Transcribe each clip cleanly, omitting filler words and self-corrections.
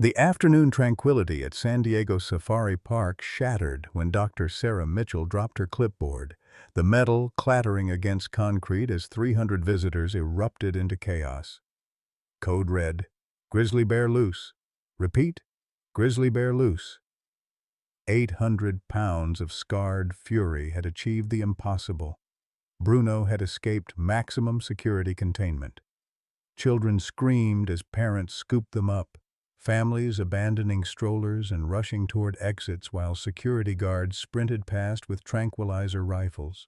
The afternoon tranquility at San Diego Safari Park shattered when Dr. Sarah Mitchell dropped her clipboard, the metal clattering against concrete as 300 visitors erupted into chaos. Code red, grizzly bear loose. Repeat, grizzly bear loose. 800 pounds of scarred fury had achieved the impossible. Bruno had escaped maximum security containment. Children screamed as parents scooped them up, families abandoning strollers and rushing toward exits while security guards sprinted past with tranquilizer rifles.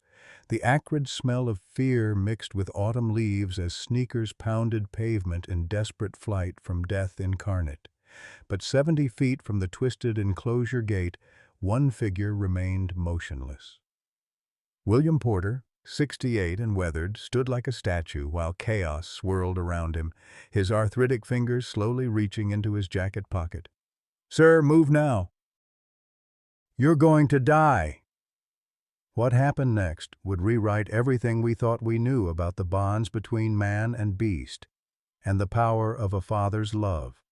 The acrid smell of fear mixed with autumn leaves as sneakers pounded pavement in desperate flight from death incarnate. But 70 feet from the twisted enclosure gate, one figure remained motionless. William Porter, 68 and weathered, stood like a statue while chaos swirled around him, his arthritic fingers slowly reaching into his jacket pocket. "Sir, move now. You're going to die." What happened next would rewrite everything we thought we knew about the bonds between man and beast, and the power of a father's love.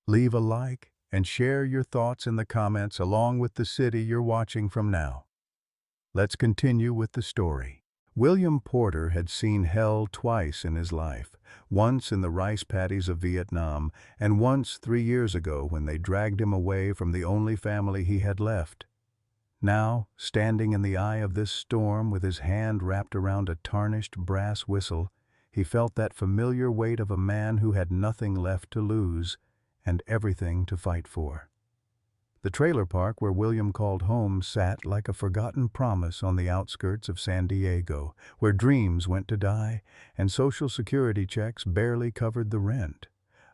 Leave a like and share your thoughts in the comments along with the city you're watching from now. Let's continue with the story. William Porter had seen hell twice in his life, once in the rice paddies of Vietnam, and once 3 years ago when they dragged him away from the only family he had left. Now, standing in the eye of this storm with his hand wrapped around a tarnished brass whistle, he felt that familiar weight of a man who had nothing left to lose and everything to fight for. The trailer park where William called home sat like a forgotten promise on the outskirts of San Diego, where dreams went to die and Social Security checks barely covered the rent.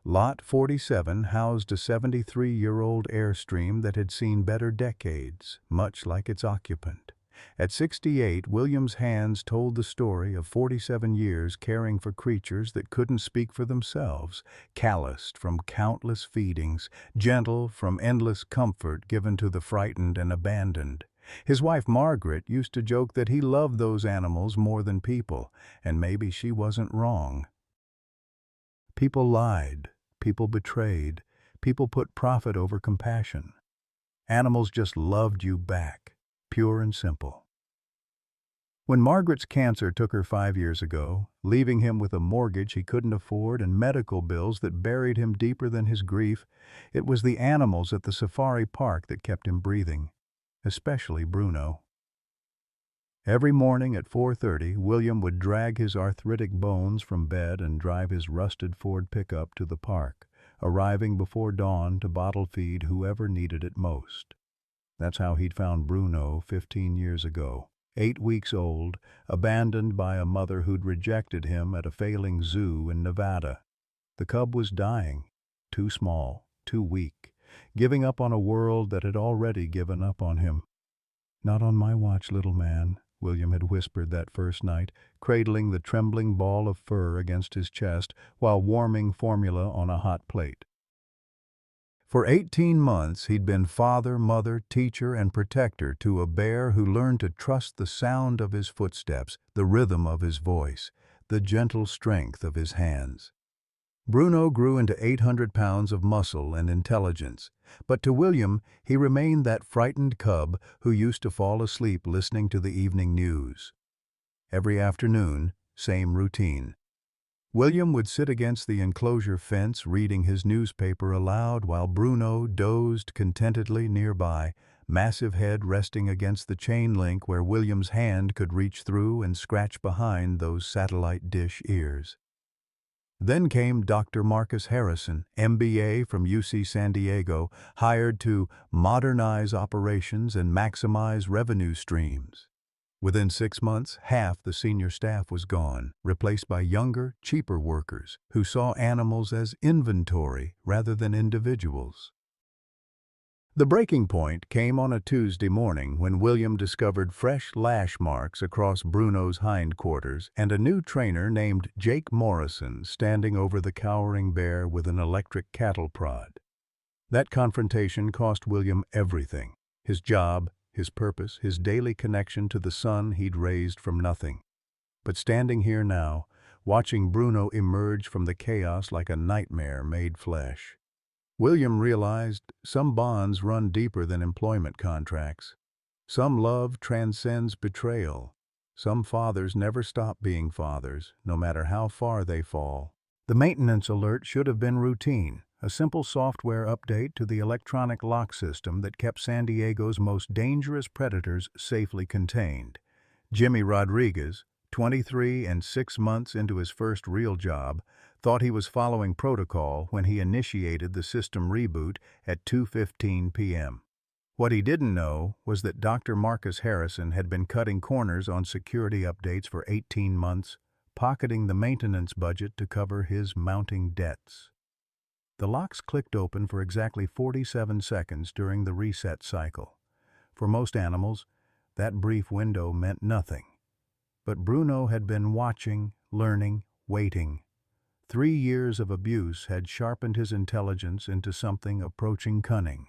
Lot 47 housed a 73-year-old Airstream that had seen better decades, much like its occupant. At 68, William's hands told the story of 47 years caring for creatures that couldn't speak for themselves, calloused from countless feedings, gentle from endless comfort given to the frightened and abandoned. His wife Margaret used to joke that he loved those animals more than people, and maybe she wasn't wrong. People lied, people betrayed, people put profit over compassion. Animals just loved you back. Pure and simple. When Margaret's cancer took her 5 years ago, leaving him with a mortgage he couldn't afford and medical bills that buried him deeper than his grief, it was the animals at the safari park that kept him breathing, especially Bruno. Every morning at 4:30, William would drag his arthritic bones from bed and drive his rusted Ford pickup to the park, arriving before dawn to bottle feed whoever needed it most. That's how he'd found Bruno 15 years ago, 8 weeks old, abandoned by a mother who'd rejected him at a failing zoo in Nevada. The cub was dying, too small, too weak, giving up on a world that had already given up on him. "Not on my watch, little man," William had whispered that first night, cradling the trembling ball of fur against his chest while warming formula on a hot plate. For 18 months, he'd been father, mother, teacher, and protector to a bear who learned to trust the sound of his footsteps, the rhythm of his voice, the gentle strength of his hands. Bruno grew into 800 pounds of muscle and intelligence, but to William, he remained that frightened cub who used to fall asleep listening to the evening news. Every afternoon, same routine. William would sit against the enclosure fence reading his newspaper aloud while Bruno dozed contentedly nearby, massive head resting against the chain link where William's hand could reach through and scratch behind those satellite dish ears. Then came Dr. Marcus Harrison, MBA from UC San Diego, hired to modernize operations and maximize revenue streams. Within 6 months, half the senior staff was gone, replaced by younger, cheaper workers who saw animals as inventory rather than individuals. The breaking point came on a Tuesday morning when William discovered fresh lash marks across Bruno's hindquarters and a new trainer named Jake Morrison standing over the cowering bear with an electric cattle prod. That confrontation cost William everything: his job, his purpose, his daily connection to the son he'd raised from nothing. But standing here now, watching Bruno emerge from the chaos like a nightmare made flesh, William realized some bonds run deeper than employment contracts. Some love transcends betrayal. Some fathers never stop being fathers, no matter how far they fall. The maintenance alert should have been routine, a simple software update to the electronic lock system that kept San Diego's most dangerous predators safely contained. Jimmy Rodriguez, 23 and 6 months into his first real job, thought he was following protocol when he initiated the system reboot at 2:15 p.m. What he didn't know was that Dr. Marcus Harrison had been cutting corners on security updates for 18 months, pocketing the maintenance budget to cover his mounting debts. The locks clicked open for exactly 47 seconds during the reset cycle. For most animals, that brief window meant nothing. But Bruno had been watching, learning, waiting. 3 years of abuse had sharpened his intelligence into something approaching cunning.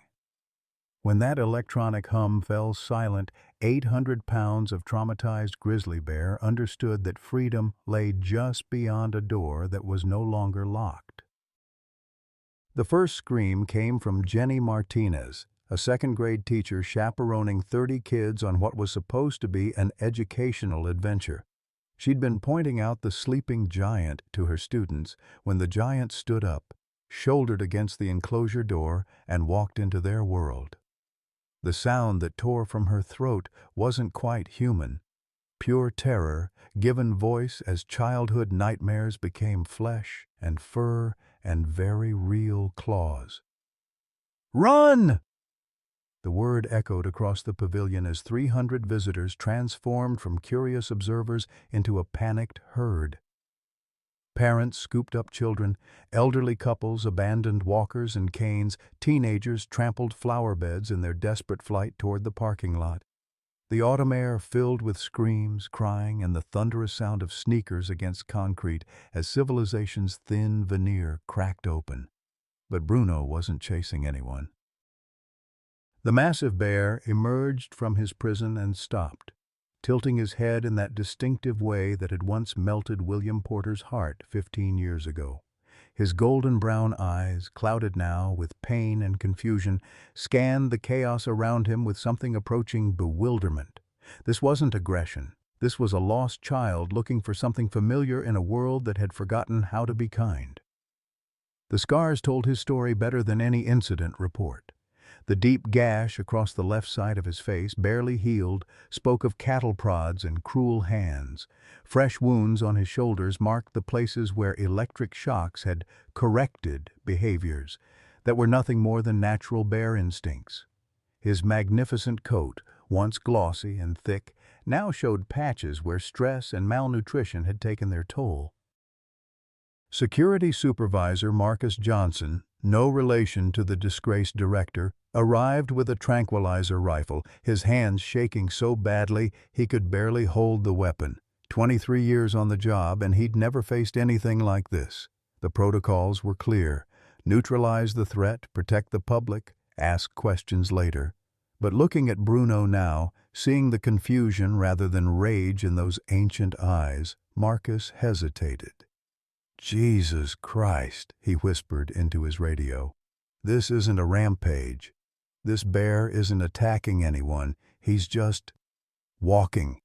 When that electronic hum fell silent, 800 pounds of traumatized grizzly bear understood that freedom lay just beyond a door that was no longer locked. The first scream came from Jenny Martinez, a second-grade teacher chaperoning 30 kids on what was supposed to be an educational adventure. She'd been pointing out the sleeping giant to her students when the giant stood up, shouldered against the enclosure door, and walked into their world. The sound that tore from her throat wasn't quite human. Pure terror, given voice as childhood nightmares became flesh and fur and very real claws. "Run!" The word echoed across the pavilion as 300 visitors transformed from curious observers into a panicked herd. Parents scooped up children, elderly couples abandoned walkers and canes, teenagers trampled flower beds in their desperate flight toward the parking lot. The autumn air filled with screams, crying, and the thunderous sound of sneakers against concrete as civilization's thin veneer cracked open. But Bruno wasn't chasing anyone. The massive bear emerged from his prison and stopped, tilting his head in that distinctive way that had once melted William Porter's heart 15 years ago. His golden brown eyes, clouded now with pain and confusion, scanned the chaos around him with something approaching bewilderment. This wasn't aggression. This was a lost child looking for something familiar in a world that had forgotten how to be kind. The scars told his story better than any incident report. The deep gash across the left side of his face, barely healed, spoke of cattle prods and cruel hands. Fresh wounds on his shoulders marked the places where electric shocks had corrected behaviors that were nothing more than natural bear instincts. His magnificent coat, once glossy and thick, now showed patches where stress and malnutrition had taken their toll. Security Supervisor Marcus Johnson, no relation to the disgraced director, arrived with a tranquilizer rifle, his hands shaking so badly he could barely hold the weapon. 23 years on the job, and he'd never faced anything like this. The protocols were clear. Neutralize the threat, protect the public, ask questions later. But looking at Bruno now, seeing the confusion rather than rage in those ancient eyes, Marcus hesitated. "Jesus Christ," he whispered into his radio. "This isn't a rampage. This bear isn't attacking anyone. He's just walking."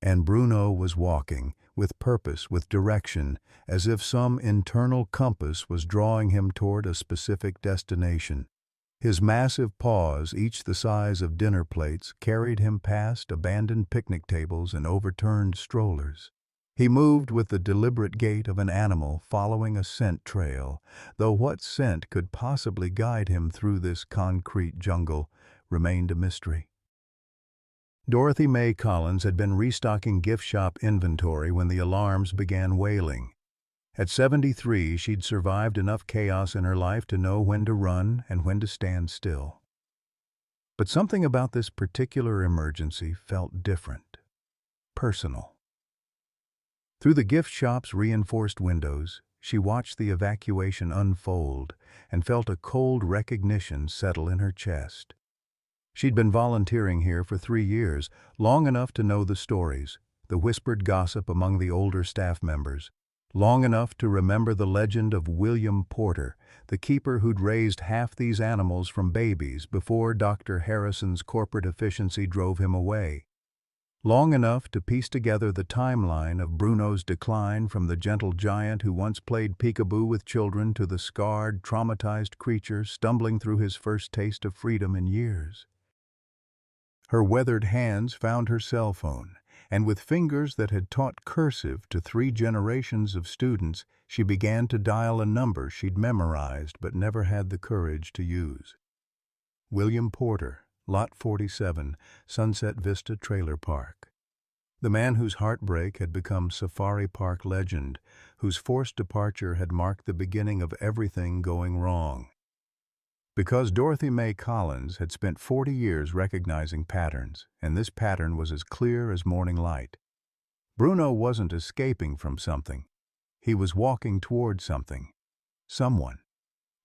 And Bruno was walking, with purpose, with direction, as if some internal compass was drawing him toward a specific destination. His massive paws, each the size of dinner plates, carried him past abandoned picnic tables and overturned strollers. He moved with the deliberate gait of an animal following a scent trail, though what scent could possibly guide him through this concrete jungle remained a mystery. Dorothy Mae Collins had been restocking gift shop inventory when the alarms began wailing. At 73, she'd survived enough chaos in her life to know when to run and when to stand still. But something about this particular emergency felt different, personal. Through the gift shop's reinforced windows, she watched the evacuation unfold and felt a cold recognition settle in her chest. She'd been volunteering here for 3 years, long enough to know the stories, the whispered gossip among the older staff members, long enough to remember the legend of William Porter, the keeper who'd raised half these animals from babies before Dr. Harrison's corporate efficiency drove him away. Long enough to piece together the timeline of Bruno's decline from the gentle giant who once played peekaboo with children to the scarred, traumatized creature stumbling through his first taste of freedom in years. Her weathered hands found her cell phone, and with fingers that had taught cursive to 3 generations of students, she began to dial a number she'd memorized but never had the courage to use. William Porter, Lot 47, Sunset Vista Trailer Park. The man whose heartbreak had become Safari Park legend, whose forced departure had marked the beginning of everything going wrong. Because Dorothy Mae Collins had spent 40 years recognizing patterns, and this pattern was as clear as morning light. Bruno wasn't escaping from something. He was walking toward something. Someone.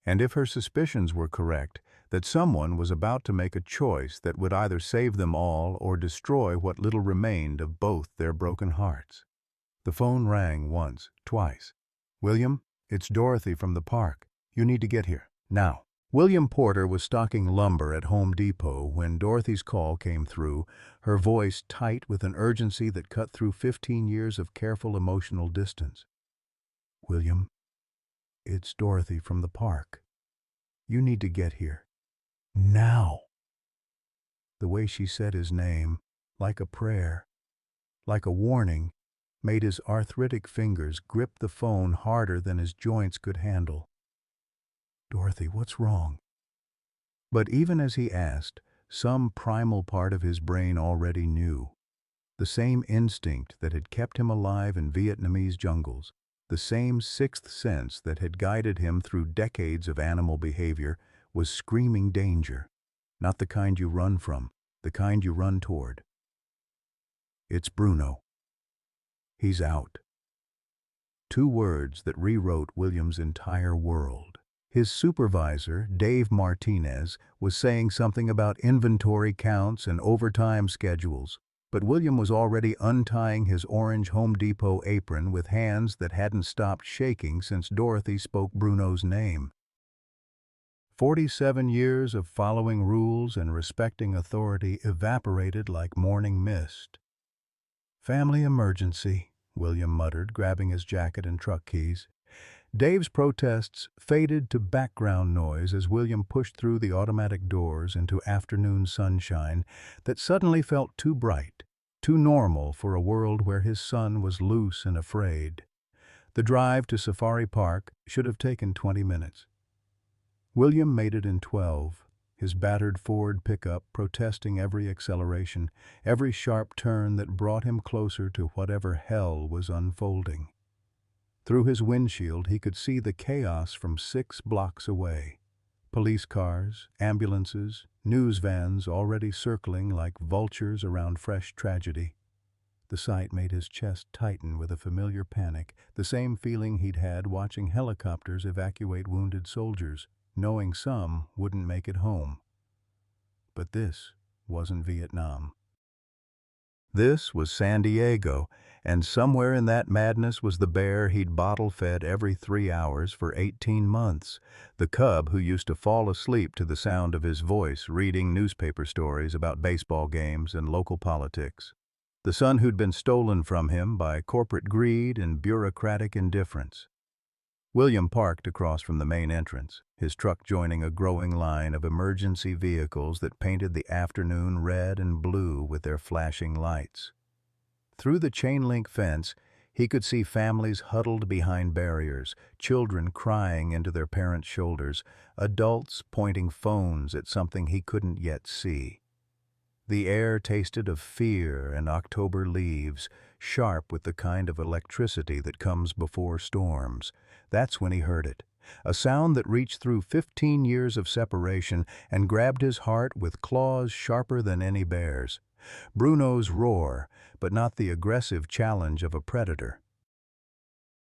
And if her suspicions were correct, that someone was about to make a choice that would either save them all or destroy what little remained of both their broken hearts. The phone rang once, twice. "William, it's Dorothy from the park. You need to get here, now." William Porter was stocking lumber at Home Depot when Dorothy's call came through, her voice tight with an urgency that cut through 15 years of careful emotional distance. "William, it's Dorothy from the park. You need to get here. Now." The way she said his name, like a prayer, like a warning, made his arthritic fingers grip the phone harder than his joints could handle. "Dorothy, what's wrong?" But even as he asked, some primal part of his brain already knew. The same instinct that had kept him alive in Vietnamese jungles, the same sixth sense that had guided him through decades of animal behavior, was screaming danger. Not the kind you run from, the kind you run toward. It's Bruno. He's out. 2 words that rewrote William's entire world. His supervisor, Dave Martinez, was saying something about inventory counts and overtime schedules, but William was already untying his orange Home Depot apron with hands that hadn't stopped shaking since Dorothy spoke Bruno's name. 47 years of following rules and respecting authority evaporated like morning mist. "Family emergency," William muttered, grabbing his jacket and truck keys. Dave's protests faded to background noise as William pushed through the automatic doors into afternoon sunshine that suddenly felt too bright, too normal for a world where his son was loose and afraid. The drive to Safari Park should have taken 20 minutes. William made it in 12, his battered Ford pickup protesting every acceleration, every sharp turn that brought him closer to whatever hell was unfolding. Through his windshield, he could see the chaos from 6 blocks away. Police cars, ambulances, news vans already circling like vultures around fresh tragedy. The sight made his chest tighten with a familiar panic, the same feeling he'd had watching helicopters evacuate wounded soldiers, knowing some wouldn't make it home. But this wasn't Vietnam. This was San Diego, and somewhere in that madness was the bear he'd bottle-fed every 3 hours for 18 months, the cub who used to fall asleep to the sound of his voice reading newspaper stories about baseball games and local politics, the son who'd been stolen from him by corporate greed and bureaucratic indifference. William parked across from the main entrance, his truck joining a growing line of emergency vehicles that painted the afternoon red and blue with their flashing lights. Through the chain-link fence, he could see families huddled behind barriers, children crying into their parents' shoulders, adults pointing phones at something he couldn't yet see. The air tasted of fear and October leaves, sharp with the kind of electricity that comes before storms. That's when he heard it, a sound that reached through 15 years of separation and grabbed his heart with claws sharper than any bear's. Bruno's roar, but not the aggressive challenge of a predator.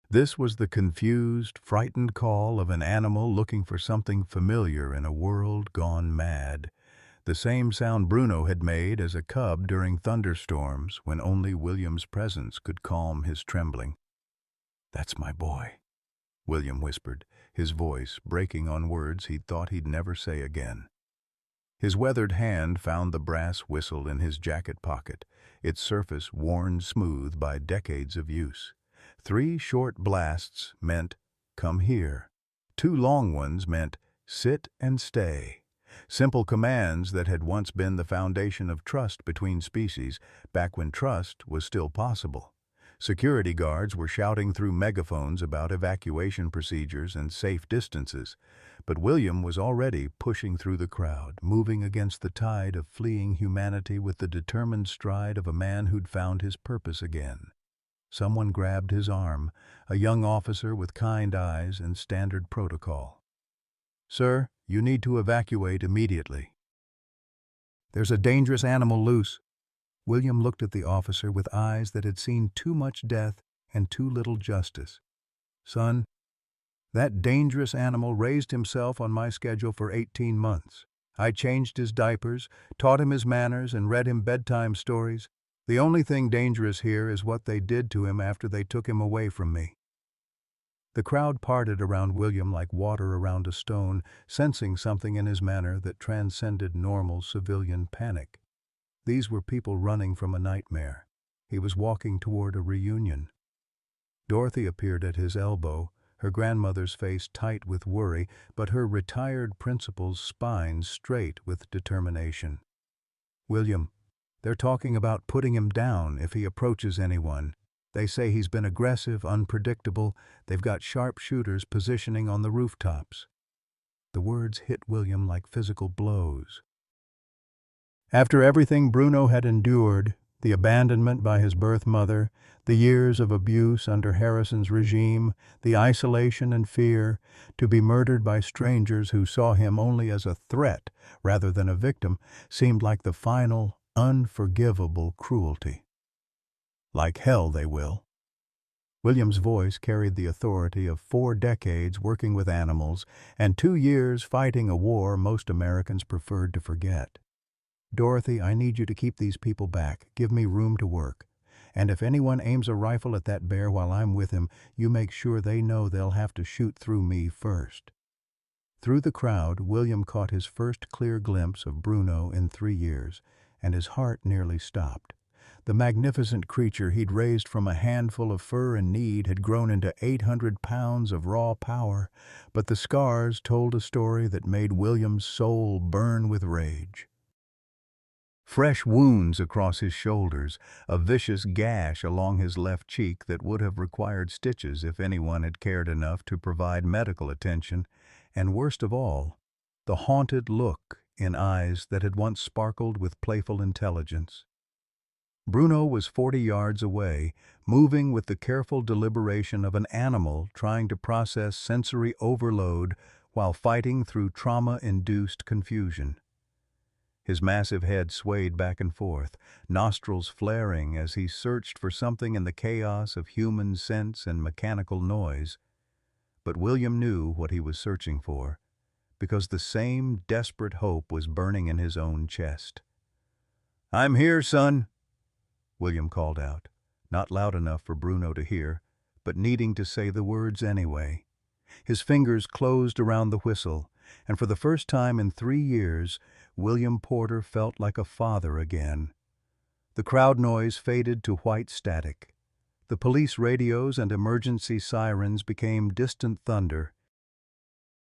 This was the confused, frightened call of an animal looking for something familiar in a world gone mad. The same sound Bruno had made as a cub during thunderstorms when only William's presence could calm his trembling. "That's my boy," William whispered, his voice breaking on words he'd thought he'd never say again. His weathered hand found the brass whistle in his jacket pocket, its surface worn smooth by decades of use. 3 short blasts meant, "Come here." 2 long ones meant, "Sit and stay." Simple commands that had once been the foundation of trust between species, back when trust was still possible. Security guards were shouting through megaphones about evacuation procedures and safe distances, but William was already pushing through the crowd, moving against the tide of fleeing humanity with the determined stride of a man who'd found his purpose again. Someone grabbed his arm, a young officer with kind eyes and standard protocol. "Sir, you need to evacuate immediately." "There's a dangerous animal loose." William looked at the officer with eyes that had seen too much death and too little justice. "Son, that dangerous animal raised himself on my schedule for 18 months. I changed his diapers, taught him his manners, and read him bedtime stories. The only thing dangerous here is what they did to him after they took him away from me." The crowd parted around William like water around a stone, sensing something in his manner that transcended normal civilian panic. These were people running from a nightmare. He was walking toward a reunion. Dorothy appeared at his elbow, her grandmother's face tight with worry, but her retired principal's spine straight with determination. "William, they're talking about putting him down if he approaches anyone. They say he's been aggressive, unpredictable. They've got sharpshooters positioning on the rooftops." The words hit William like physical blows. After everything Bruno had endured, the abandonment by his birth mother, the years of abuse under Harrison's regime, the isolation and fear, to be murdered by strangers who saw him only as a threat rather than a victim, seemed like the final, unforgivable cruelty. "Like hell they will." William's voice carried the authority of 4 decades working with animals and 2 years fighting a war most Americans preferred to forget. "Dorothy, I need you to keep these people back. Give me room to work. And if anyone aims a rifle at that bear while I'm with him, you make sure they know they'll have to shoot through me first." Through the crowd, William caught his first clear glimpse of Bruno in 3 years, and his heart nearly stopped. The magnificent creature he'd raised from a handful of fur and need had grown into 800 pounds of raw power, but the scars told a story that made William's soul burn with rage. Fresh wounds across his shoulders, a vicious gash along his left cheek that would have required stitches if anyone had cared enough to provide medical attention, and worst of all, the haunted look in eyes that had once sparkled with playful intelligence. Bruno was 40 yards away, moving with the careful deliberation of an animal trying to process sensory overload while fighting through trauma-induced confusion. His massive head swayed back and forth, nostrils flaring as he searched for something in the chaos of human sense and mechanical noise. But William knew what he was searching for, because the same desperate hope was burning in his own chest. "I'm here, son," William called out, not loud enough for Bruno to hear, but needing to say the words anyway. His fingers closed around the whistle, and for the first time in 3 years, William Porter felt like a father again. The crowd noise faded to white static. The police radios and emergency sirens became distant thunder.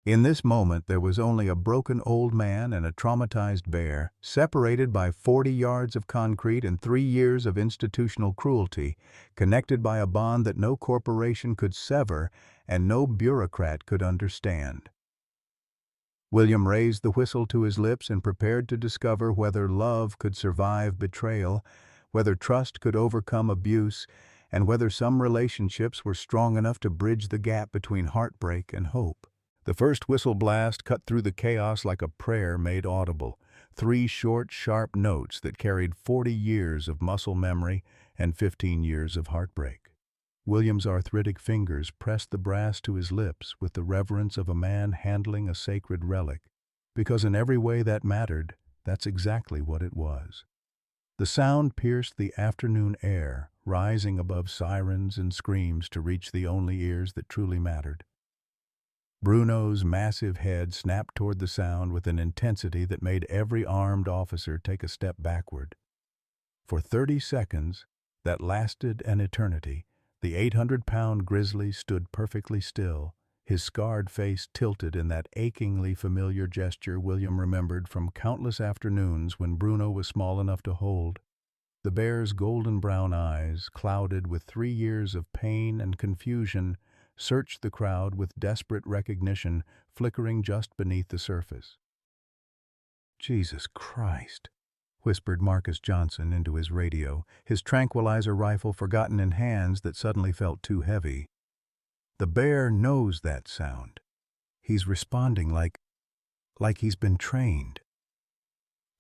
In this moment, there was only a broken old man and a traumatized bear, separated by 40 yards of concrete and 3 years of institutional cruelty, connected by a bond that no corporation could sever and no bureaucrat could understand. William raised the whistle to his lips and prepared to discover whether love could survive betrayal, whether trust could overcome abuse, and whether some relationships were strong enough to bridge the gap between heartbreak and hope. The first whistle blast cut through the chaos like a prayer made audible, 3 short, sharp notes that carried 40 years of muscle memory and 15 years of heartbreak. William's arthritic fingers pressed the brass to his lips with the reverence of a man handling a sacred relic, because in every way that mattered, that's exactly what it was. The sound pierced the afternoon air, rising above sirens and screams to reach the only ears that truly mattered. Bruno's massive head snapped toward the sound with an intensity that made every armed officer take a step backward. For 30 seconds, that lasted an eternity, the 800-pound grizzly stood perfectly still, his scarred face tilted in that achingly familiar gesture William remembered from countless afternoons when Bruno was small enough to hold. The bear's golden brown eyes, clouded with 3 years of pain and confusion, searched the crowd with desperate recognition flickering just beneath the surface. "Jesus Christ," whispered Marcus Johnson into his radio, his tranquilizer rifle forgotten in hands that suddenly felt too heavy. "The bear knows that sound. He's responding like he's been trained."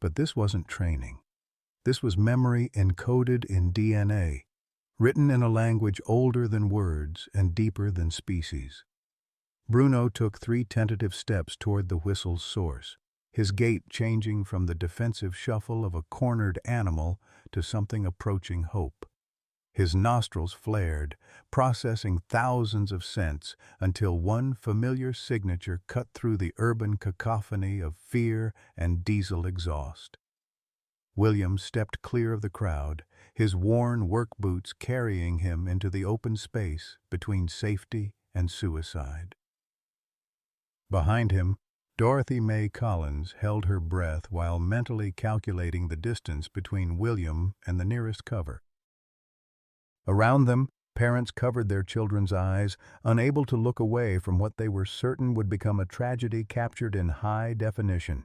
But this wasn't training. This was memory encoded in DNA, written in a language older than words and deeper than species. Bruno took 3 tentative steps toward the whistle's source, his gait changing from the defensive shuffle of a cornered animal to something approaching hope. His nostrils flared, processing thousands of scents until one familiar signature cut through the urban cacophony of fear and diesel exhaust. William stepped clear of the crowd, his worn work boots carrying him into the open space between safety and suicide. Behind him, Dorothy Mae Collins held her breath while mentally calculating the distance between William and the nearest cover. Around them, parents covered their children's eyes, unable to look away from what they were certain would become a tragedy captured in high definition.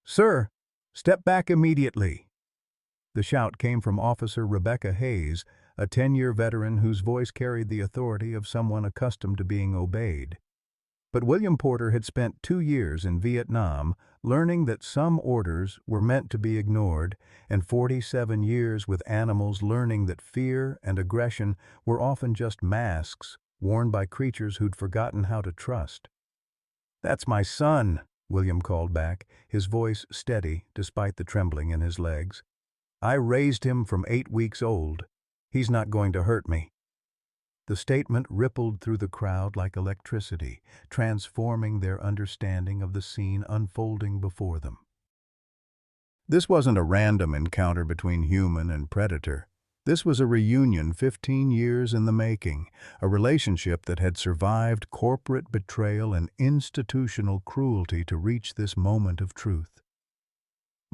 "Sir, step back immediately!" The shout came from Officer Rebecca Hayes, a 10-year veteran whose voice carried the authority of someone accustomed to being obeyed. But William Porter had spent 2 years in Vietnam, learning that some orders were meant to be ignored, and 47 years with animals learning that fear and aggression were often just masks worn by creatures who'd forgotten how to trust. "That's my son," William called back, his voice steady despite the trembling in his legs. "I raised him from 8 weeks old. He's not going to hurt me." The statement rippled through the crowd like electricity, transforming their understanding of the scene unfolding before them. This wasn't a random encounter between human and predator. This was a reunion 15 years in the making, a relationship that had survived corporate betrayal and institutional cruelty to reach this moment of truth.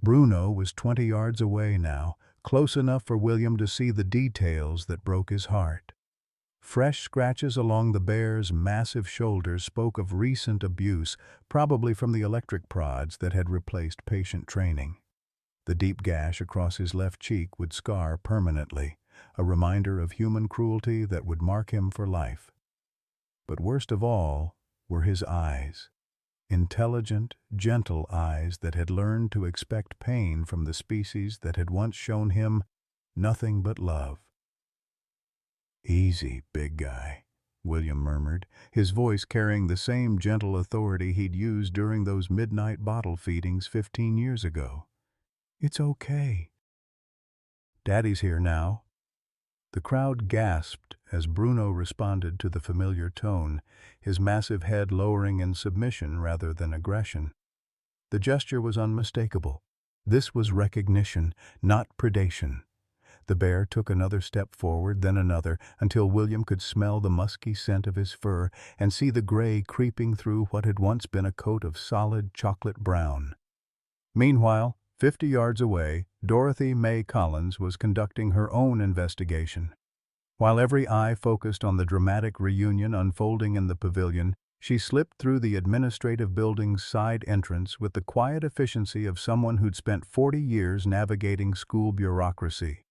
Bruno was 20 yards away now, close enough for William to see the details that broke his heart. Fresh scratches along the bear's massive shoulders spoke of recent abuse, probably from the electric prods that had replaced patient training. The deep gash across his left cheek would scar permanently, a reminder of human cruelty that would mark him for life. But worst of all were his eyes. Intelligent, gentle eyes that had learned to expect pain from the species that had once shown him nothing but love. "Easy, big guy," William murmured, his voice carrying the same gentle authority he'd used during those midnight bottle feedings 15 years ago. "It's okay. Daddy's here now." The crowd gasped as Bruno responded to the familiar tone, his massive head lowering in submission rather than aggression. The gesture was unmistakable. This was recognition, not predation. The bear took another step forward, then another, until William could smell the musky scent of his fur and see the gray creeping through what had once been a coat of solid chocolate brown. Meanwhile, 50 yards away, Dorothy Mae Collins was conducting her own investigation. While every eye focused on the dramatic reunion unfolding in the pavilion, she slipped through the administrative building's side entrance with the quiet efficiency of someone who'd spent 40 years navigating school bureaucracy.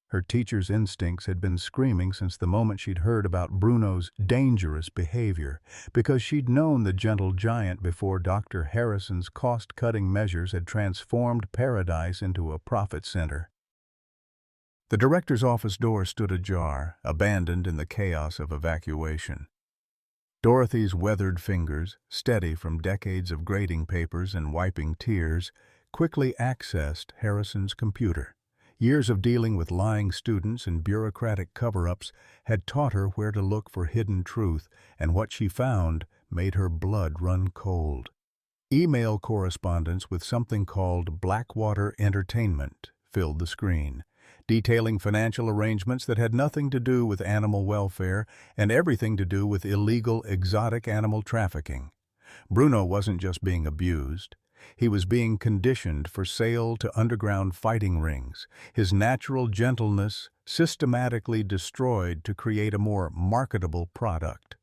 Her teacher's instincts had been screaming since the moment she'd heard about Bruno's dangerous behavior, because she'd known the gentle giant before Dr. Harrison's cost-cutting measures had transformed paradise into a profit center. The director's office door stood ajar, abandoned in the chaos of evacuation. Dorothy's weathered fingers, steady from decades of grading papers and wiping tears, quickly accessed Harrison's computer. Years of dealing with lying students and bureaucratic cover-ups had taught her where to look for hidden truth, and what she found made her blood run cold. Email correspondence with something called Blackwater Entertainment filled the screen, detailing financial arrangements that had nothing to do with animal welfare and everything to do with illegal exotic animal trafficking. Bruno wasn't just being abused. He was being conditioned for sale to underground fighting rings, his natural gentleness systematically destroyed to create a more marketable product.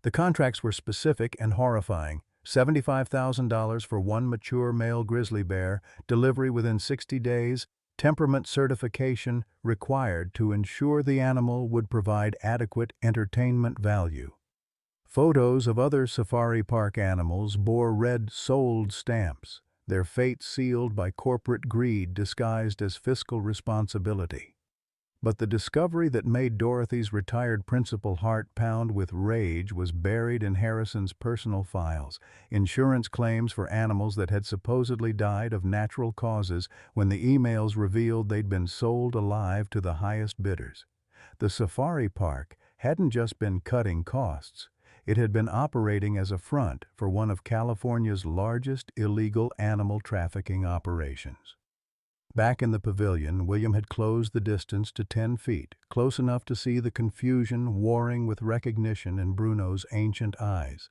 The contracts were specific and horrifying. $75,000 for one mature male grizzly bear, delivery within 60 days, temperament certification required to ensure the animal would provide adequate entertainment value. Photos of other safari park animals bore red "sold" stamps, their fate sealed by corporate greed disguised as fiscal responsibility. But the discovery that made Dorothy's retired principal heart pound with rage was buried in Harrison's personal files, insurance claims for animals that had supposedly died of natural causes when the emails revealed they'd been sold alive to the highest bidders. The safari park hadn't just been cutting costs. It had been operating as a front for one of California's largest illegal animal trafficking operations. Back in the pavilion, William had closed the distance to 10 feet, close enough to see the confusion warring with recognition in Bruno's ancient eyes.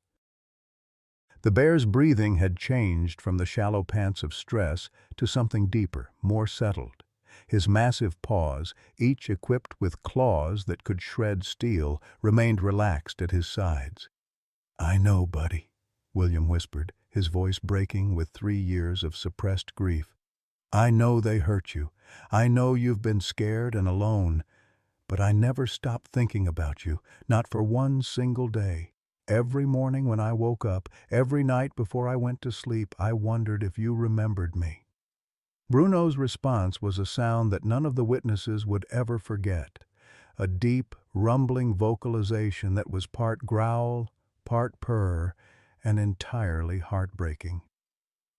The bear's breathing had changed from the shallow pants of stress to something deeper, more settled. His massive paws, each equipped with claws that could shred steel, remained relaxed at his sides. "I know, buddy," William whispered, his voice breaking with 3 years of suppressed grief. "I know they hurt you. I know you've been scared and alone. But I never stopped thinking about you, not for one single day. Every morning when I woke up, every night before I went to sleep, I wondered if you remembered me." Bruno's response was a sound that none of the witnesses would ever forget, a deep, rumbling vocalization that was part growl, part purr, and entirely heartbreaking.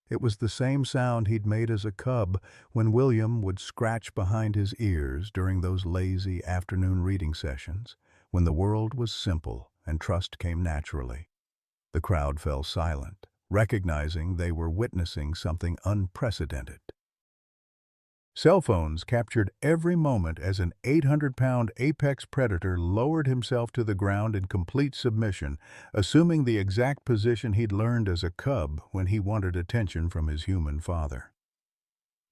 It was the same sound he'd made as a cub when William would scratch behind his ears during those lazy afternoon reading sessions, when the world was simple and trust came naturally. The crowd fell silent, recognizing they were witnessing something unprecedented. Cell phones captured every moment as an 800-pound apex predator lowered himself to the ground in complete submission, assuming the exact position he'd learned as a cub when he wanted attention from his human father.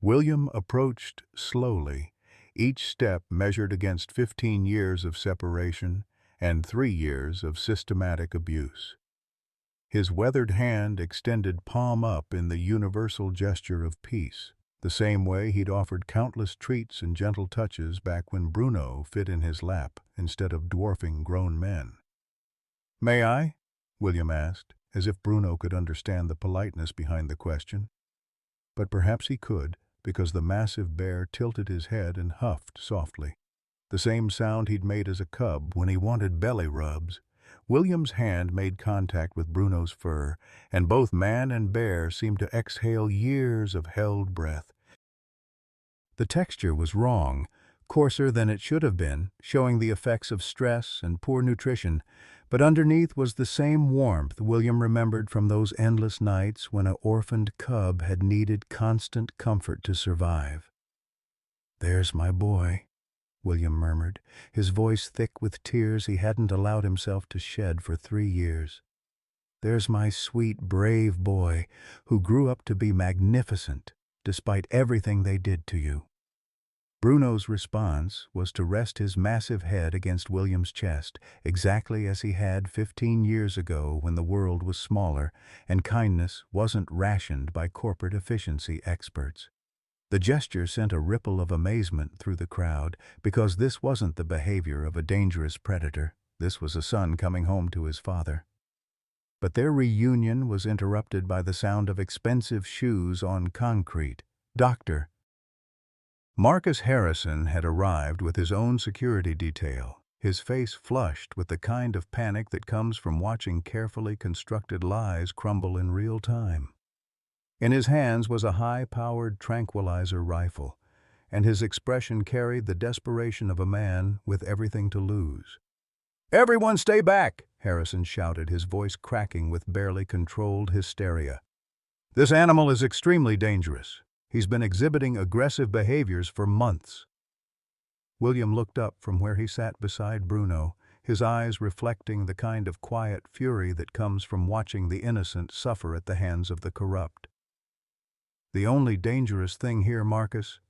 William approached slowly, each step measured against 15 years of separation and 3 years of systematic abuse. His weathered hand extended palm up in the universal gesture of peace, the same way he'd offered countless treats and gentle touches back when Bruno fit in his lap instead of dwarfing grown men. "May I?" William asked, as if Bruno could understand the politeness behind the question. But perhaps he could, because the massive bear tilted his head and huffed softly, the same sound he'd made as a cub when he wanted belly rubs. William's hand made contact with Bruno's fur, and both man and bear seemed to exhale years of held breath. The texture was wrong, coarser than it should have been, showing the effects of stress and poor nutrition, but underneath was the same warmth William remembered from those endless nights when an orphaned cub had needed constant comfort to survive. "There's my boy," William murmured, his voice thick with tears he hadn't allowed himself to shed for 3 years. "There's my sweet, brave boy who grew up to be magnificent despite everything they did to you." Bruno's response was to rest his massive head against William's chest, exactly as he had 15 years ago when the world was smaller and kindness wasn't rationed by corporate efficiency experts. The gesture sent a ripple of amazement through the crowd, because this wasn't the behavior of a dangerous predator. This was a son coming home to his father. But their reunion was interrupted by the sound of expensive shoes on concrete. "Doctor." Marcus Harrison had arrived with his own security detail, his face flushed with the kind of panic that comes from watching carefully constructed lies crumble in real time. In his hands was a high-powered tranquilizer rifle, and his expression carried the desperation of a man with everything to lose. "Everyone stay back!" Harrison shouted, his voice cracking with barely controlled hysteria. "This animal is extremely dangerous. He's been exhibiting aggressive behaviors for months." William looked up from where he sat beside Bruno, his eyes reflecting the kind of quiet fury that comes from watching the innocent suffer at the hands of the corrupt. "The only dangerous thing here, Marcus,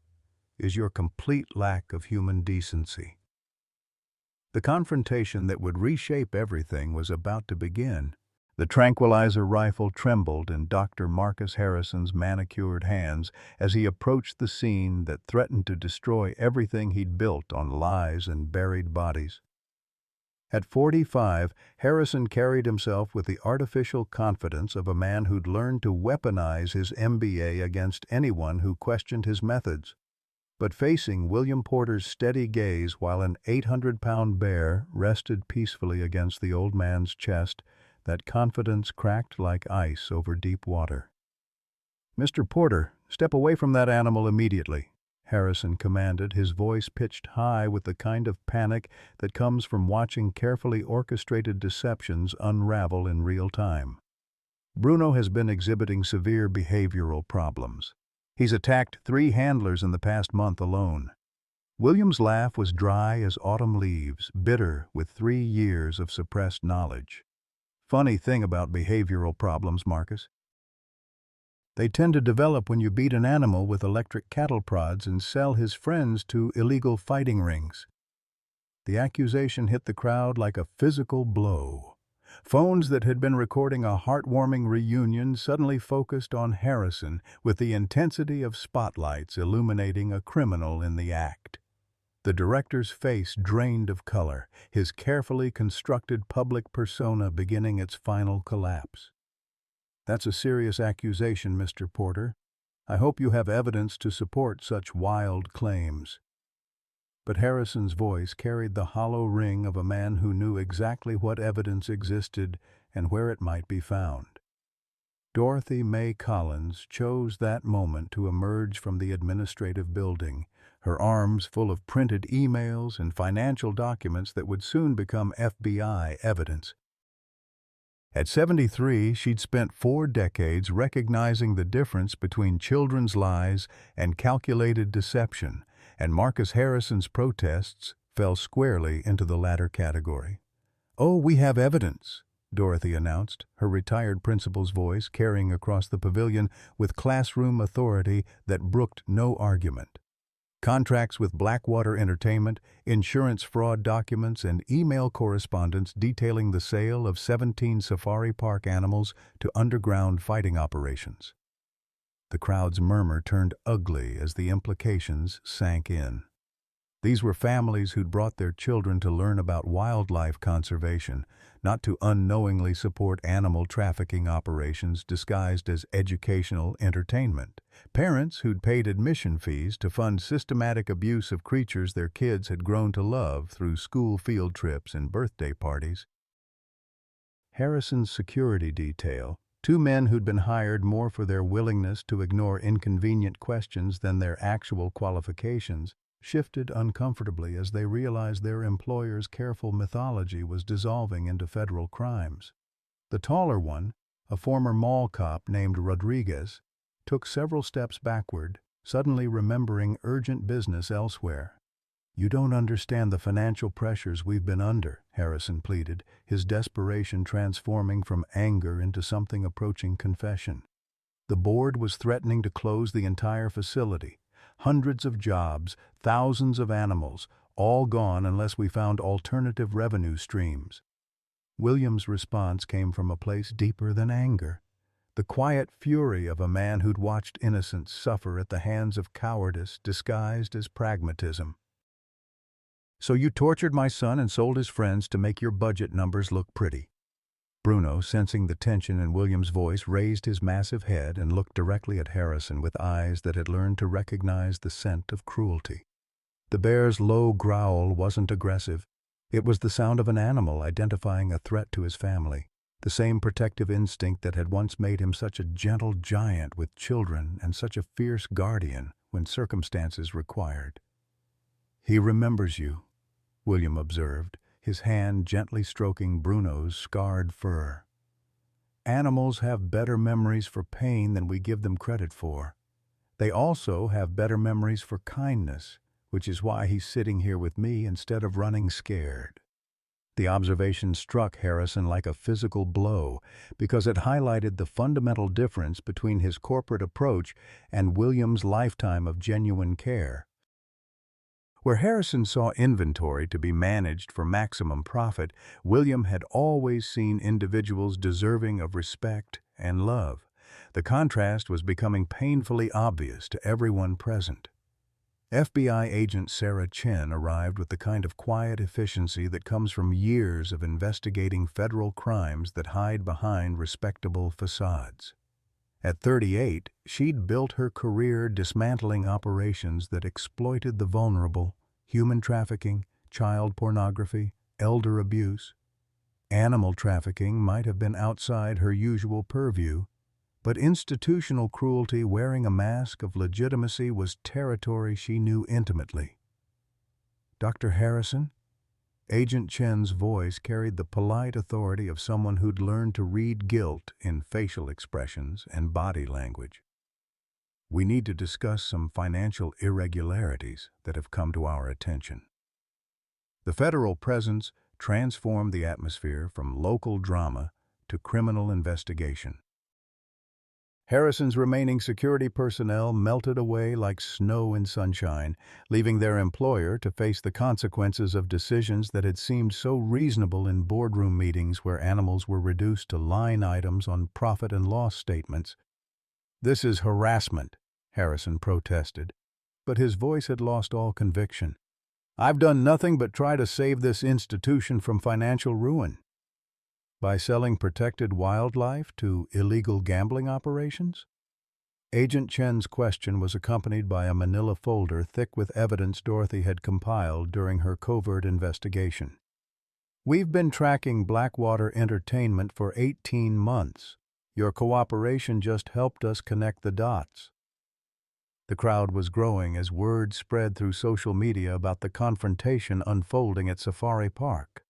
is your complete lack of human decency." The confrontation that would reshape everything was about to begin. The tranquilizer rifle trembled in Dr. Marcus Harrison's manicured hands as he approached the scene that threatened to destroy everything he'd built on lies and buried bodies. At 45, Harrison carried himself with the artificial confidence of a man who'd learned to weaponize his MBA against anyone who questioned his methods. But facing William Porter's steady gaze while an 800-pound bear rested peacefully against the old man's chest, that confidence cracked like ice over deep water. "Mr. Porter, step away from that animal immediately," Harrison commanded, his voice pitched high with the kind of panic that comes from watching carefully orchestrated deceptions unravel in real time. "Bruno has been exhibiting severe behavioral problems. He's attacked 3 handlers in the past month alone." William's laugh was dry as autumn leaves, bitter with 3 years of suppressed knowledge. "Funny thing about behavioral problems, Marcus. They tend to develop when you beat an animal with electric cattle prods and sell his friends to illegal fighting rings." The accusation hit the crowd like a physical blow. Phones that had been recording a heartwarming reunion suddenly focused on Harrison with the intensity of spotlights illuminating a criminal in the act. The director's face drained of color, his carefully constructed public persona beginning its final collapse. "That's a serious accusation, Mr. Porter. I hope you have evidence to support such wild claims." But Harrison's voice carried the hollow ring of a man who knew exactly what evidence existed and where it might be found. Dorothy May Collins chose that moment to emerge from the administrative building, her arms full of printed emails and financial documents that would soon become FBI evidence. At 73, she'd spent 4 decades recognizing the difference between children's lies and calculated deception, and Marcus Harrison's protests fell squarely into the latter category. "Oh, we have evidence," Dorothy announced, her retired principal's voice carrying across the pavilion with classroom authority that brooked no argument. Contracts with Blackwater Entertainment, insurance fraud documents, and email correspondence detailing the sale of 17 safari park animals to underground fighting operations. The crowd's murmur turned ugly as the implications sank in. These were families who'd brought their children to learn about wildlife conservation, not to unknowingly support animal trafficking operations disguised as educational entertainment. Parents who'd paid admission fees to fund systematic abuse of creatures their kids had grown to love through school field trips and birthday parties. Harrison's security detail, 2 men who'd been hired more for their willingness to ignore inconvenient questions than their actual qualifications, shifted uncomfortably as they realized their employer's careful mythology was dissolving into federal crimes. The taller one, a former mall cop named Rodriguez, took several steps backward, suddenly remembering urgent business elsewhere. "You don't understand the financial pressures we've been under," Harrison pleaded, his desperation transforming from anger into something approaching confession. The board was threatening to close the entire facility. Hundreds of jobs, thousands of animals, all gone unless we found alternative revenue streams. William's response came from a place deeper than anger. The quiet fury of a man who'd watched innocents suffer at the hands of cowardice disguised as pragmatism. "So you tortured my son and sold his friends to make your budget numbers look pretty." Bruno, sensing the tension in William's voice, raised his massive head and looked directly at Harrison with eyes that had learned to recognize the scent of cruelty. The bear's low growl wasn't aggressive. It was the sound of an animal identifying a threat to his family, the same protective instinct that had once made him such a gentle giant with children and such a fierce guardian when circumstances required. "He remembers you," William observed, his hand gently stroking Bruno's scarred fur. "Animals have better memories for pain than we give them credit for. They also have better memories for kindness, which is why he's sitting here with me instead of running scared." The observation struck Harrison like a physical blow because it highlighted the fundamental difference between his corporate approach and William's lifetime of genuine care. Where Harrison saw inventory to be managed for maximum profit, William had always seen individuals deserving of respect and love. The contrast was becoming painfully obvious to everyone present. FBI agent Sarah Chen arrived with the kind of quiet efficiency that comes from years of investigating federal crimes that hide behind respectable facades. At 38, she'd built her career dismantling operations that exploited the vulnerable: human trafficking, child pornography, elder abuse. Animal trafficking might have been outside her usual purview, but institutional cruelty wearing a mask of legitimacy was territory she knew intimately. "Dr. Harrison?" Agent Chen's voice carried the polite authority of someone who'd learned to read guilt in facial expressions and body language. "We need to discuss some financial irregularities that have come to our attention." The federal presence transformed the atmosphere from local drama to criminal investigation. Harrison's remaining security personnel melted away like snow in sunshine, leaving their employer to face the consequences of decisions that had seemed so reasonable in boardroom meetings where animals were reduced to line items on profit and loss statements. "This is harassment," Harrison protested, but his voice had lost all conviction. "I've done nothing but try to save this institution from financial ruin." By selling protected wildlife to illegal gambling operations? Agent Chen's question was accompanied by a manila folder thick with evidence Dorothy had compiled during her covert investigation. "We've been tracking Blackwater Entertainment for 18 months. Your cooperation just helped us connect the dots." The crowd was growing as word spread through social media about the confrontation unfolding at Safari Park.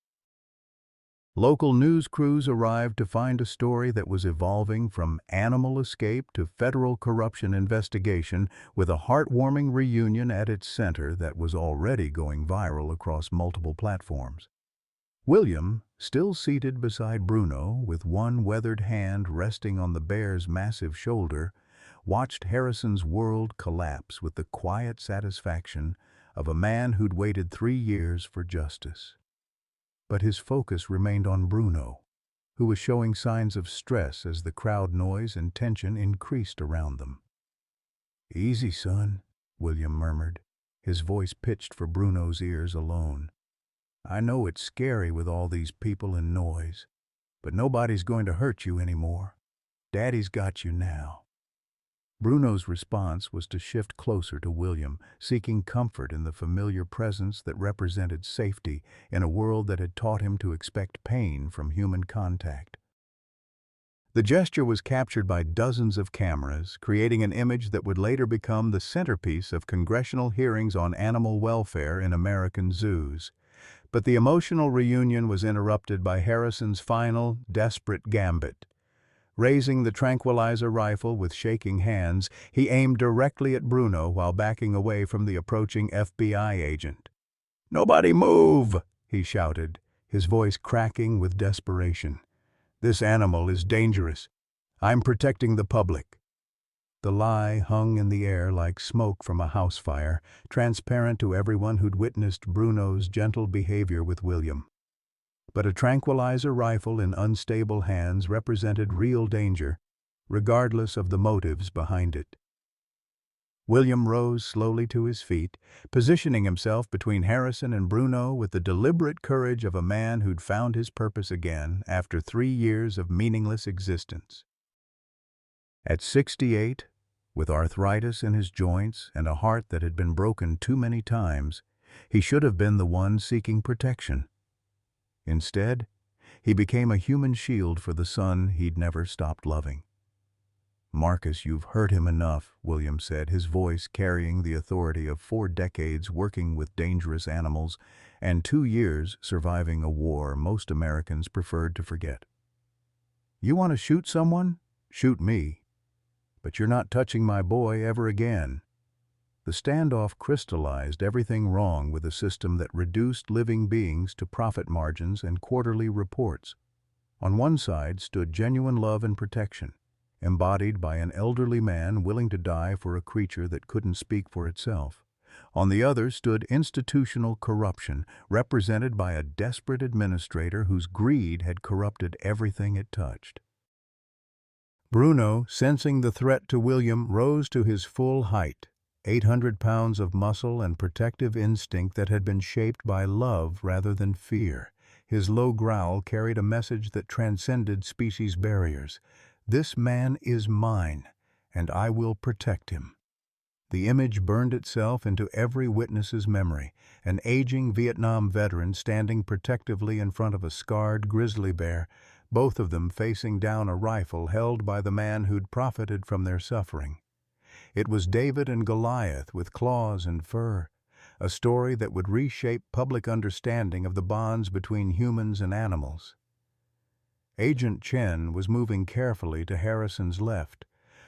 Local news crews arrived to find a story that was evolving from animal escape to federal corruption investigation, with a heartwarming reunion at its center that was already going viral across multiple platforms. William, still seated beside Bruno, with one weathered hand resting on the bear's massive shoulder, watched Harrison's world collapse with the quiet satisfaction of a man who'd waited 3 years for justice. But his focus remained on Bruno, who was showing signs of stress as the crowd noise and tension increased around them. "Easy, son," William murmured, his voice pitched for Bruno's ears alone. "I know it's scary with all these people and noise, but nobody's going to hurt you anymore. Daddy's got you now." Bruno's response was to shift closer to William, seeking comfort in the familiar presence that represented safety in a world that had taught him to expect pain from human contact. The gesture was captured by dozens of cameras, creating an image that would later become the centerpiece of congressional hearings on animal welfare in American zoos. But the emotional reunion was interrupted by Harrison's final, desperate gambit. Raising the tranquilizer rifle with shaking hands, he aimed directly at Bruno while backing away from the approaching FBI agent. "Nobody move!" he shouted, his voice cracking with desperation. "This animal is dangerous. I'm protecting the public." The lie hung in the air like smoke from a house fire, transparent to everyone who'd witnessed Bruno's gentle behavior with William. But a tranquilizer rifle in unstable hands represented real danger, regardless of the motives behind it. William rose slowly to his feet, positioning himself between Harrison and Bruno with the deliberate courage of a man who'd found his purpose again after 3 years of meaningless existence. At 68, with arthritis in his joints and a heart that had been broken too many times, he should have been the one seeking protection. Instead, he became a human shield for the son he'd never stopped loving. "Marcus, you've hurt him enough," William said, his voice carrying the authority of 4 decades working with dangerous animals and 2 years surviving a war most Americans preferred to forget. "You want to shoot someone? Shoot me. But you're not touching my boy ever again." The standoff crystallized everything wrong with a system that reduced living beings to profit margins and quarterly reports. On one side stood genuine love and protection, embodied by an elderly man willing to die for a creature that couldn't speak for itself. On the other stood institutional corruption, represented by a desperate administrator whose greed had corrupted everything it touched. Bruno, sensing the threat to William, rose to his full height, 800 pounds of muscle and protective instinct that had been shaped by love rather than fear. His low growl carried a message that transcended species barriers. "This man is mine, and I will protect him." The image burned itself into every witness's memory, an aging Vietnam veteran standing protectively in front of a scarred grizzly bear, both of them facing down a rifle held by the man who'd profited from their suffering. It was David and Goliath with claws and fur, a story that would reshape public understanding of the bonds between humans and animals. Agent Chen was moving carefully to Harrison's left,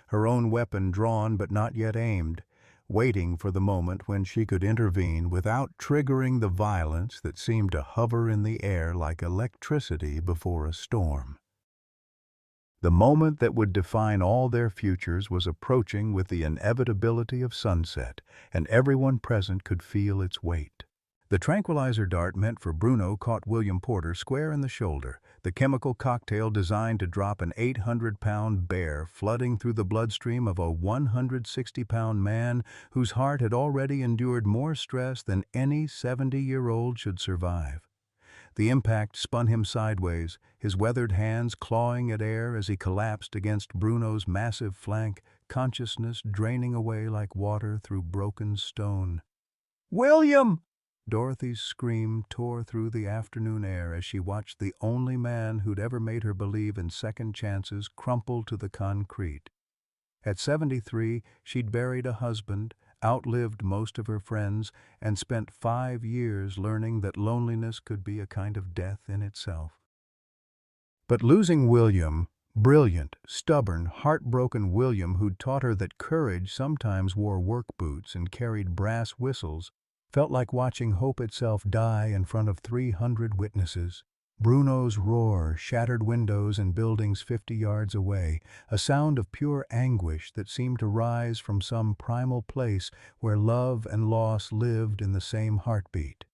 her own weapon drawn but not yet aimed, waiting for the moment when she could intervene without triggering the violence that seemed to hover in the air like electricity before a storm. The moment that would define all their futures was approaching with the inevitability of sunset, and everyone present could feel its weight. The tranquilizer dart meant for Bruno caught William Porter square in the shoulder, the chemical cocktail designed to drop an 800-pound bear flooding through the bloodstream of a 160-pound man whose heart had already endured more stress than any 70-year-old should survive. The impact spun him sideways, his weathered hands clawing at air as he collapsed against Bruno's massive flank, consciousness draining away like water through broken stone. "William!" Dorothy's scream tore through the afternoon air as she watched the only man who'd ever made her believe in second chances crumple to the concrete. At 73, she'd buried a husband, outlived most of her friends, and spent 5 years learning that loneliness could be a kind of death in itself. But losing William, brilliant, stubborn, heartbroken William who'd taught her that courage sometimes wore work boots and carried brass whistles, felt like watching hope itself die in front of 300 witnesses. Bruno's roar shattered windows and buildings 50 yards away, a sound of pure anguish that seemed to rise from some primal place where love and loss lived in the same heartbeat.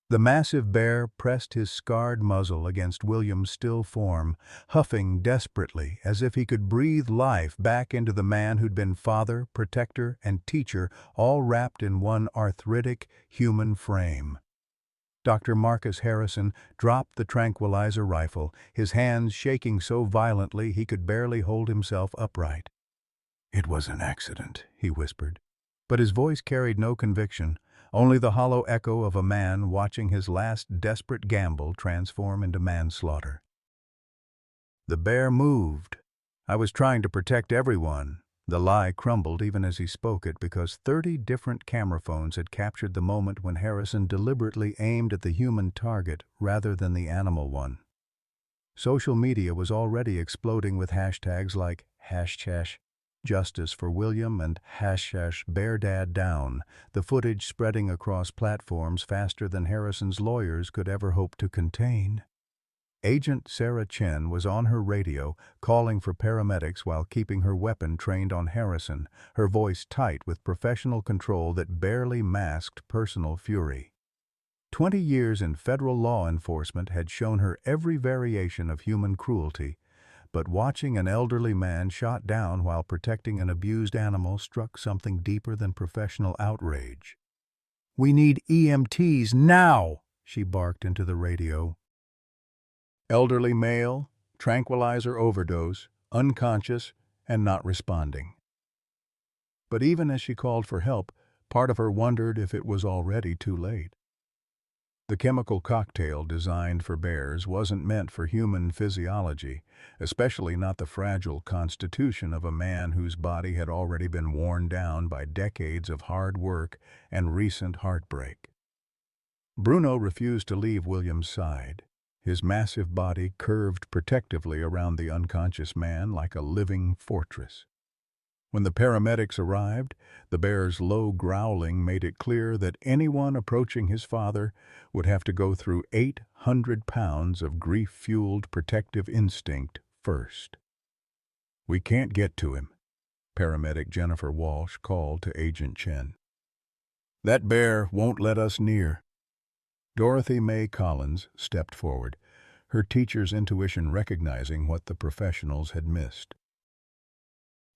The massive bear pressed his scarred muzzle against William's still form, huffing desperately as if he could breathe life back into the man who'd been father, protector, and teacher, all wrapped in one arthritic, human frame. Dr. Marcus Harrison dropped the tranquilizer rifle, his hands shaking so violently he could barely hold himself upright. "It was an accident," he whispered. But his voice carried no conviction, only the hollow echo of a man watching his last desperate gamble transform into manslaughter. "The bear moved. I was trying to protect everyone." The lie crumbled even as he spoke it because 30 different camera phones had captured the moment when Harrison deliberately aimed at the human target rather than the animal one. Social media was already exploding with hashtags like #Justice for William and #BearDadDown, the footage spreading across platforms faster than Harrison's lawyers could ever hope to contain. Agent Sarah Chen was on her radio, calling for paramedics while keeping her weapon trained on Harrison, her voice tight with professional control that barely masked personal fury. 20 years in federal law enforcement had shown her every variation of human cruelty, but watching an elderly man shot down while protecting an abused animal struck something deeper than professional outrage. "We need EMTs now!" she barked into the radio. Elderly male, tranquilizer overdose, unconscious, and not responding. But even as she called for help, part of her wondered if it was already too late. The chemical cocktail designed for bears wasn't meant for human physiology, especially not the fragile constitution of a man whose body had already been worn down by decades of hard work and recent heartbreak. Bruno refused to leave William's side. His massive body curved protectively around the unconscious man like a living fortress. When the paramedics arrived, the bear's low growling made it clear that anyone approaching his father would have to go through 800 pounds of grief-fueled protective instinct first. "We can't get to him," paramedic Jennifer Walsh called to Agent Chen. "That bear won't let us near." Dorothy Mae Collins stepped forward, her teacher's intuition recognizing what the professionals had missed.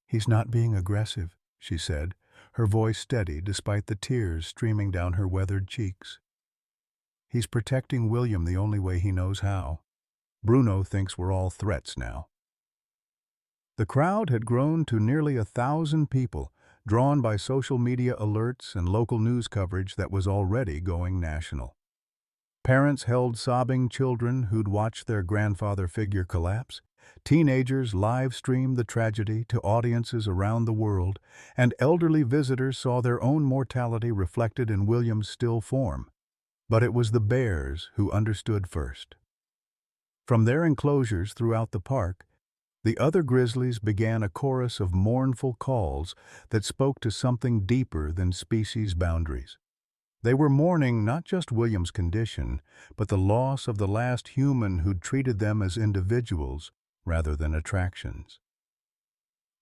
"He's not being aggressive," she said, her voice steady despite the tears streaming down her weathered cheeks. "He's protecting William the only way he knows how. Bruno thinks we're all threats now." The crowd had grown to nearly 1,000 people, drawn by social media alerts and local news coverage that was already going national. Parents held sobbing children who'd watched their grandfather figure collapse. Teenagers live-streamed the tragedy to audiences around the world, and elderly visitors saw their own mortality reflected in William's still form. But it was the bears who understood first. From their enclosures throughout the park, the other grizzlies began a chorus of mournful calls that spoke to something deeper than species boundaries. They were mourning not just William's condition, but the loss of the last human who'd treated them as individuals rather than attractions.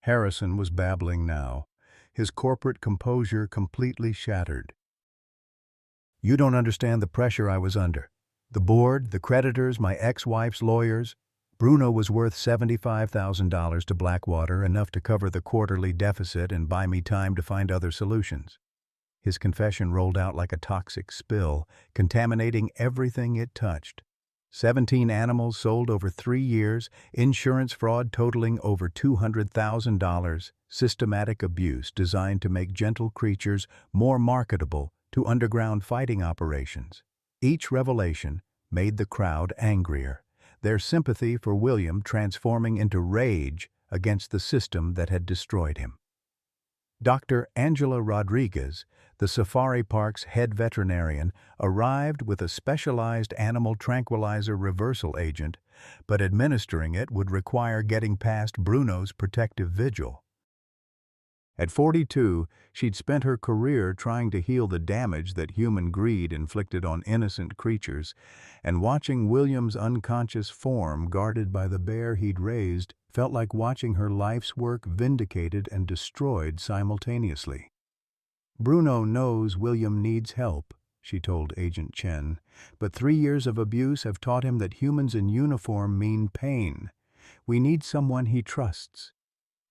Harrison was babbling now, his corporate composure completely shattered. "You don't understand the pressure I was under. The board, the creditors, my ex-wife's lawyers. Bruno was worth $75,000 to Blackwater, enough to cover the quarterly deficit and buy me time to find other solutions." His confession rolled out like a toxic spill, contaminating everything it touched. 17 animals sold over 3 years, insurance fraud totaling over $200,000, systematic abuse designed to make gentle creatures more marketable to underground fighting operations. Each revelation made the crowd angrier, their sympathy for William transforming into rage against the system that had destroyed him. Dr. Angela Rodriguez, the safari park's head veterinarian, arrived with a specialized animal tranquilizer reversal agent, but administering it would require getting past Bruno's protective vigil. At 42, she'd spent her career trying to heal the damage that human greed inflicted on innocent creatures, and watching William's unconscious form guarded by the bear he'd raised felt like watching her life's work vindicated and destroyed simultaneously. "Bruno knows William needs help," she told Agent Chen, "but 3 years of abuse have taught him that humans in uniform mean pain. We need someone he trusts."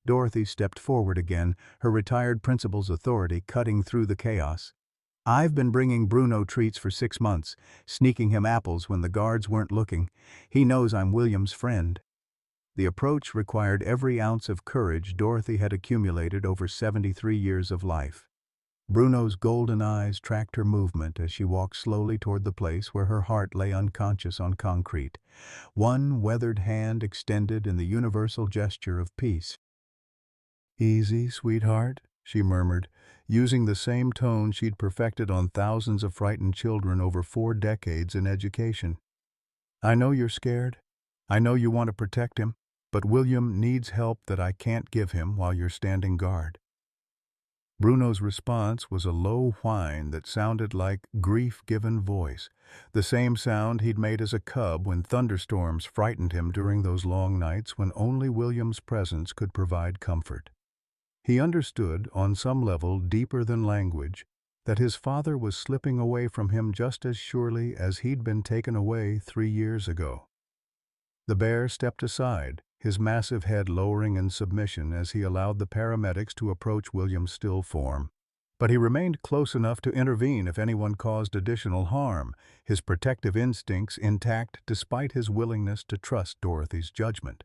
Dorothy stepped forward again, her retired principal's authority cutting through the chaos. "I've been bringing Bruno treats for 6 months, sneaking him apples when the guards weren't looking. He knows I'm William's friend." The approach required every ounce of courage Dorothy had accumulated over 73 years of life. Bruno's golden eyes tracked her movement as she walked slowly toward the place where her heart lay unconscious on concrete, one weathered hand extended in the universal gesture of peace. "Easy, sweetheart," she murmured, using the same tone she'd perfected on thousands of frightened children over 4 decades in education. "I know you're scared. I know you want to protect him, but William needs help that I can't give him while you're standing guard." Bruno's response was a low whine that sounded like grief-given voice, the same sound he'd made as a cub when thunderstorms frightened him during those long nights when only William's presence could provide comfort. He understood, on some level deeper than language, that his father was slipping away from him just as surely as he'd been taken away 3 years ago. The bear stepped aside, his massive head lowering in submission as he allowed the paramedics to approach William's still form. But he remained close enough to intervene if anyone caused additional harm, his protective instincts intact despite his willingness to trust Dorothy's judgment.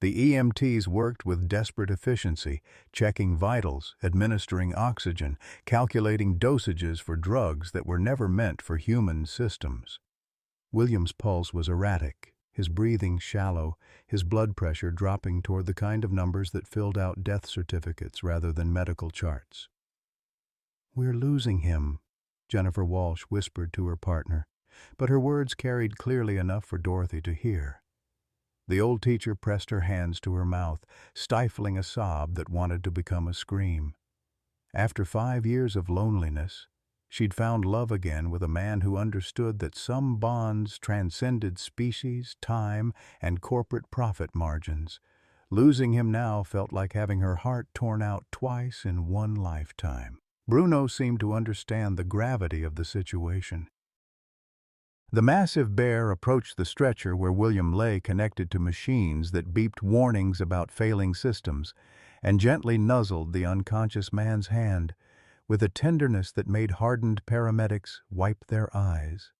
The EMTs worked with desperate efficiency, checking vitals, administering oxygen, calculating dosages for drugs that were never meant for human systems. William's pulse was erratic, his breathing shallow, his blood pressure dropping toward the kind of numbers that filled out death certificates rather than medical charts. "We're losing him," Jennifer Walsh whispered to her partner, but her words carried clearly enough for Dorothy to hear. The old teacher pressed her hands to her mouth, stifling a sob that wanted to become a scream. After 5 years of loneliness, she'd found love again with a man who understood that some bonds transcended species, time, and corporate profit margins. Losing him now felt like having her heart torn out twice in one lifetime. Bruno seemed to understand the gravity of the situation. The massive bear approached the stretcher where William lay connected to machines that beeped warnings about failing systems, and gently nuzzled the unconscious man's hand with a tenderness that made hardened paramedics wipe their eyes.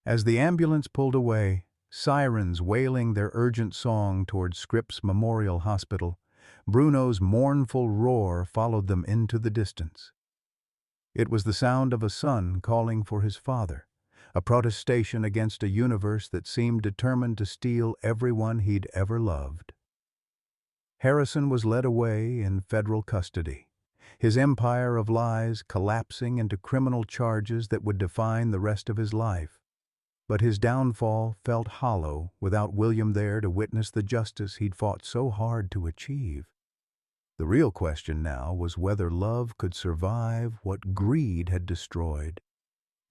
As the ambulance pulled away, sirens wailing their urgent song toward Scripps Memorial Hospital, Bruno's mournful roar followed them into the distance. It was the sound of a son calling for his father, a protestation against a universe that seemed determined to steal everyone he'd ever loved. Harrison was led away in federal custody, his empire of lies collapsing into criminal charges that would define the rest of his life. But his downfall felt hollow without William there to witness the justice he'd fought so hard to achieve. The real question now was whether love could survive what greed had destroyed,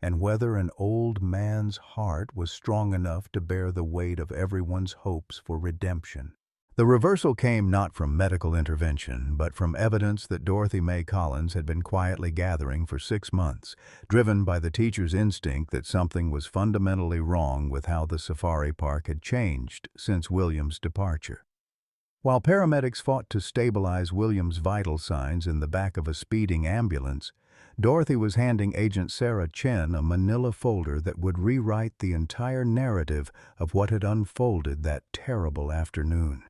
and whether an old man's heart was strong enough to bear the weight of everyone's hopes for redemption. The reversal came not from medical intervention, but from evidence that Dorothy Mae Collins had been quietly gathering for 6 months, driven by the teacher's instinct that something was fundamentally wrong with how the safari park had changed since William's departure. While paramedics fought to stabilize William's vital signs in the back of a speeding ambulance, Dorothy was handing Agent Sarah Chen a manila folder that would rewrite the entire narrative of what had unfolded that terrible afternoon.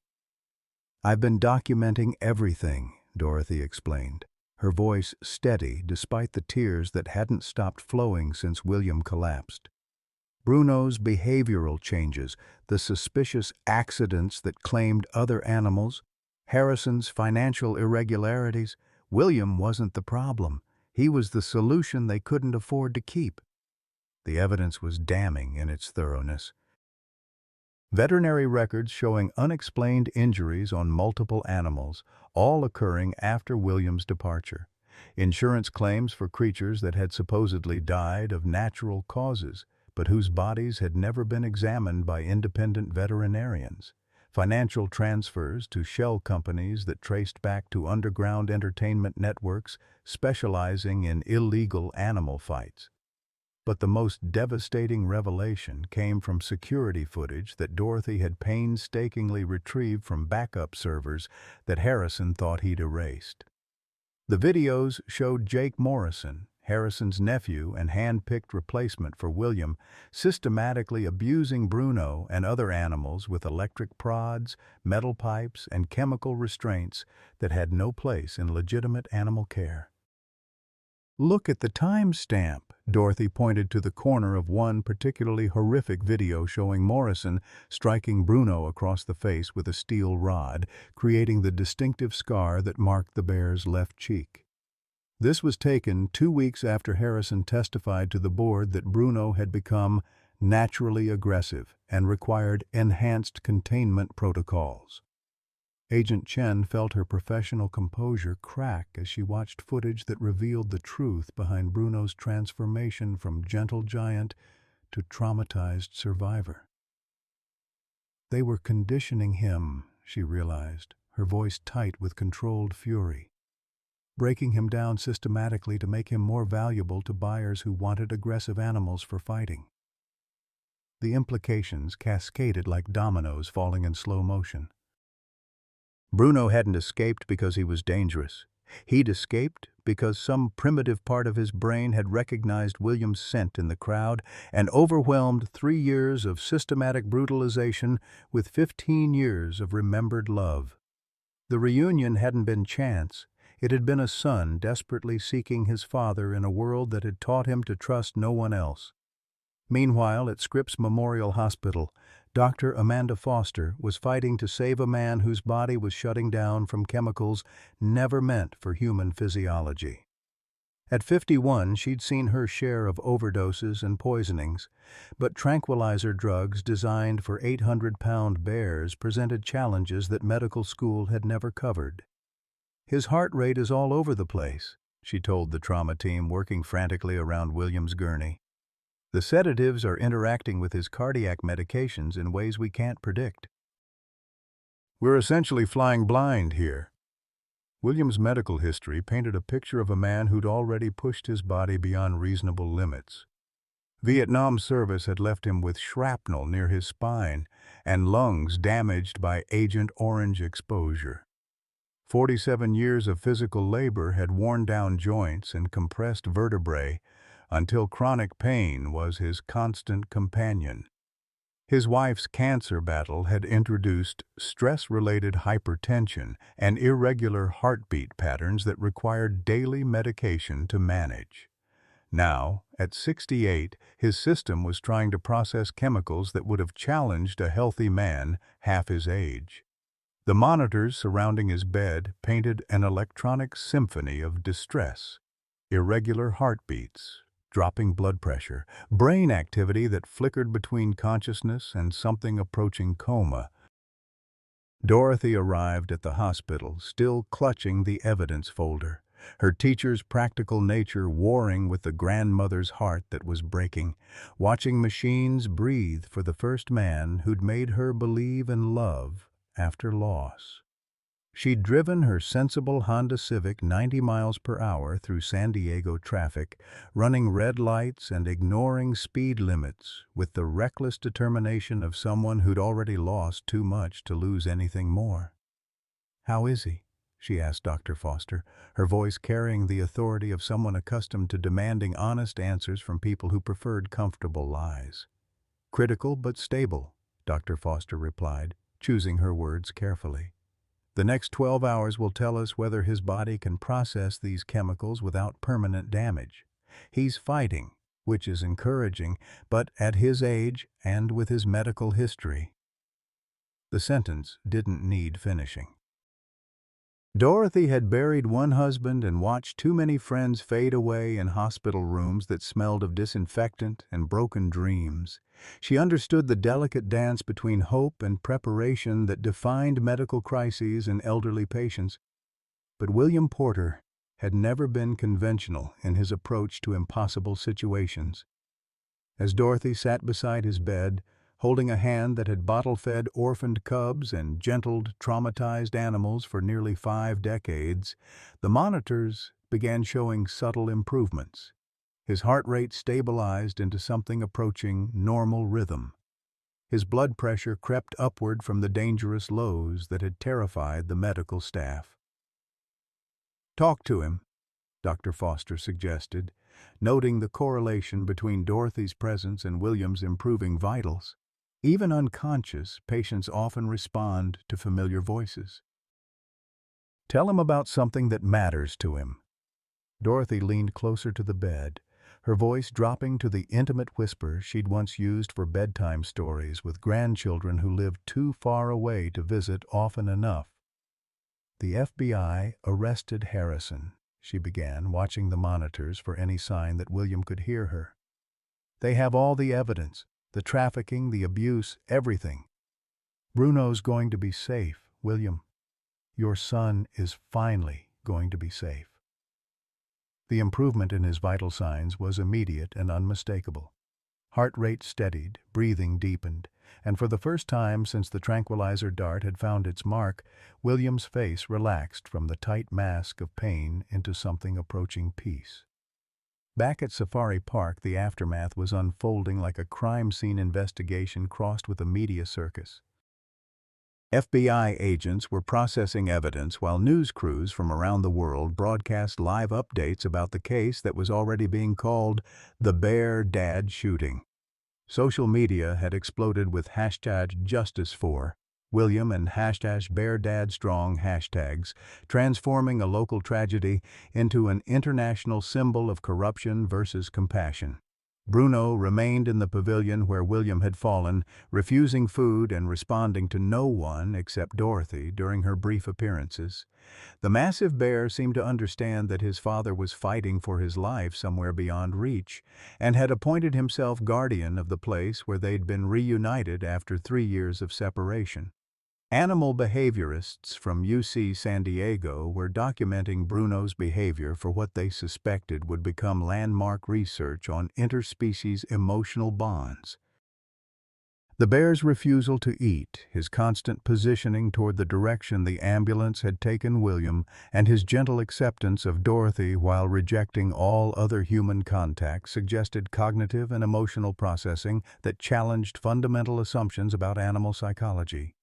"I've been documenting everything," Dorothy explained, her voice steady despite the tears that hadn't stopped flowing since William collapsed. Bruno's behavioral changes, the suspicious accidents that claimed other animals, Harrison's financial irregularities. William wasn't the problem. He was the solution they couldn't afford to keep. The evidence was damning in its thoroughness. Veterinary records showing unexplained injuries on multiple animals, all occurring after William's departure. Insurance claims for creatures that had supposedly died of natural causes, but whose bodies had never been examined by independent veterinarians. Financial transfers to shell companies that traced back to underground entertainment networks specializing in illegal animal fights. But the most devastating revelation came from security footage that Dorothy had painstakingly retrieved from backup servers that Harrison thought he'd erased. The videos showed Jake Morrison, Harrison's nephew and hand-picked replacement for William, systematically abusing Bruno and other animals with electric prods, metal pipes, and chemical restraints that had no place in legitimate animal care. "Look at the timestamp," Dorothy pointed to the corner of one particularly horrific video showing Morrison striking Bruno across the face with a steel rod, creating the distinctive scar that marked the bear's left cheek. This was taken 2 weeks after Harrison testified to the board that Bruno had become naturally aggressive and required enhanced containment protocols. Agent Chen felt her professional composure crack as she watched footage that revealed the truth behind Bruno's transformation from gentle giant to traumatized survivor. They were conditioning him, she realized, her voice tight with controlled fury, breaking him down systematically to make him more valuable to buyers who wanted aggressive animals for fighting. The implications cascaded like dominoes falling in slow motion. Bruno hadn't escaped because he was dangerous. He'd escaped because some primitive part of his brain had recognized William's scent in the crowd and overwhelmed 3 years of systematic brutalization with 15 years of remembered love. The reunion hadn't been chance. It had been a son desperately seeking his father in a world that had taught him to trust no one else. Meanwhile, at Scripps Memorial Hospital, Dr. Amanda Foster was fighting to save a man whose body was shutting down from chemicals never meant for human physiology. At 51, she'd seen her share of overdoses and poisonings, but tranquilizer drugs designed for 800-pound bears presented challenges that medical school had never covered. "His heart rate is all over the place," she told the trauma team working frantically around William's gurney. "The sedatives are interacting with his cardiac medications in ways we can't predict. We're essentially flying blind here." William's medical history painted a picture of a man who'd already pushed his body beyond reasonable limits. Vietnam service had left him with shrapnel near his spine and lungs damaged by Agent Orange exposure. 47 years of physical labor had worn down joints and compressed vertebrae until chronic pain was his constant companion. His wife's cancer battle had introduced stress-related hypertension and irregular heartbeat patterns that required daily medication to manage. Now, at 68, his system was trying to process chemicals that would have challenged a healthy man half his age. The monitors surrounding his bed painted an electronic symphony of distress, irregular heartbeats, dropping blood pressure, brain activity that flickered between consciousness and something approaching coma. Dorothy arrived at the hospital, still clutching the evidence folder, her teacher's practical nature warring with the grandmother's heart that was breaking, watching machines breathe for the first man who'd made her believe in love after loss. She'd driven her sensible Honda Civic 90 miles per hour through San Diego traffic, running red lights and ignoring speed limits with the reckless determination of someone who'd already lost too much to lose anything more. "How is he?" she asked Dr. Foster, her voice carrying the authority of someone accustomed to demanding honest answers from people who preferred comfortable lies. "Critical but stable," Dr. Foster replied, choosing her words carefully. "The next 12 hours will tell us whether his body can process these chemicals without permanent damage. He's fighting, which is encouraging, but at his age and with his medical history." The sentence didn't need finishing. Dorothy had buried one husband and watched too many friends fade away in hospital rooms that smelled of disinfectant and broken dreams. She understood the delicate dance between hope and preparation that defined medical crises in elderly patients. But William Porter had never been conventional in his approach to impossible situations. As Dorothy sat beside his bed, holding a hand that had bottle-fed orphaned cubs and gentled traumatized animals for nearly 5 decades, the monitors began showing subtle improvements. His heart rate stabilized into something approaching normal rhythm. His blood pressure crept upward from the dangerous lows that had terrified the medical staff. "Talk to him," Dr. Foster suggested, noting the correlation between Dorothy's presence and William's improving vitals. Even unconscious, patients often respond to familiar voices. "Tell him about something that matters to him." Dorothy leaned closer to the bed, her voice dropping to the intimate whisper she'd once used for bedtime stories with grandchildren who lived too far away to visit often enough. "The FBI arrested Harrison," she began, watching the monitors for any sign that William could hear her. "They have all the evidence. The trafficking, the abuse, everything. Bruno's going to be safe, William. Your son is finally going to be safe." The improvement in his vital signs was immediate and unmistakable. Heart rate steadied, breathing deepened, and for the first time since the tranquilizer dart had found its mark, William's face relaxed from the tight mask of pain into something approaching peace. Back at Safari Park, the aftermath was unfolding like a crime scene investigation crossed with a media circus. FBI agents were processing evidence while news crews from around the world broadcast live updates about the case that was already being called the Bear Dad shooting. Social media had exploded with hashtag #JusticeFor William and hashtag #BearDadStrong hashtags, transforming a local tragedy into an international symbol of corruption versus compassion. Bruno remained in the pavilion where William had fallen, refusing food and responding to no one except Dorothy during her brief appearances. The massive bear seemed to understand that his father was fighting for his life somewhere beyond reach, and had appointed himself guardian of the place where they'd been reunited after 3 years of separation. Animal behaviorists from UC San Diego were documenting Bruno's behavior for what they suspected would become landmark research on interspecies emotional bonds. The bear's refusal to eat, his constant positioning toward the direction the ambulance had taken William, and his gentle acceptance of Dorothy while rejecting all other human contact suggested cognitive and emotional processing that challenged fundamental assumptions about animal psychology.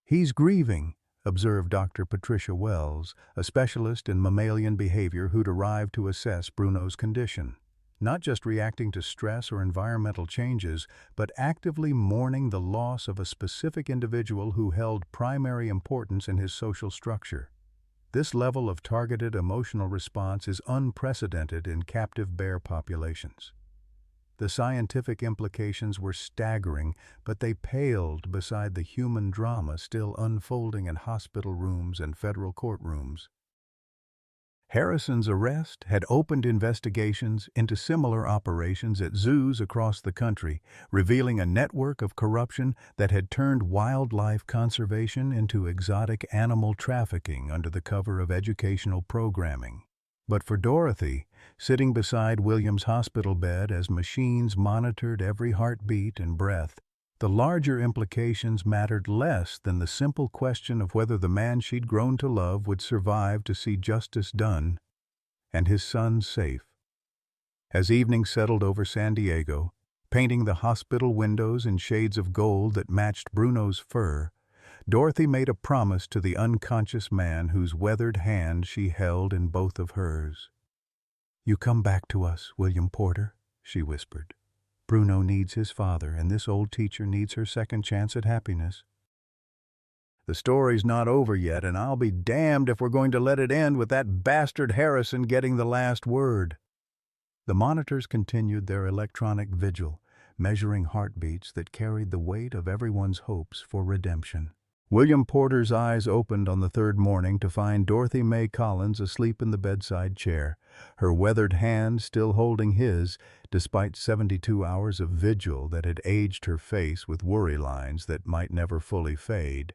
"He's grieving," observed Dr. Patricia Wells, a specialist in mammalian behavior who'd arrived to assess Bruno's condition. Not just reacting to stress or environmental changes, but actively mourning the loss of a specific individual who held primary importance in his social structure. This level of targeted emotional response is unprecedented in captive bear populations. The scientific implications were staggering, but they paled beside the human drama still unfolding in hospital rooms and federal courtrooms. Harrison's arrest had opened investigations into similar operations at zoos across the country, revealing a network of corruption that had turned wildlife conservation into exotic animal trafficking under the cover of educational programming. But for Dorothy, sitting beside William's hospital bed as machines monitored every heartbeat and breath, the larger implications mattered less than the simple question of whether the man she'd grown to love would survive to see justice done and his son safe. As evening settled over San Diego, painting the hospital windows in shades of gold that matched Bruno's fur, Dorothy made a promise to the unconscious man whose weathered hand she held in both of hers. "You come back to us, William Porter," she whispered. "Bruno needs his father, and this old teacher needs her second chance at happiness." "The story's not over yet, and I'll be damned if we're going to let it end with that bastard Harrison getting the last word." The monitors continued their electronic vigil, measuring heartbeats that carried the weight of everyone's hopes for redemption. William Porter's eyes opened on the third morning to find Dorothy Mae Collins asleep in the bedside chair, her weathered hand still holding his, despite 72 hours of vigil that had aged her face with worry lines that might never fully fade.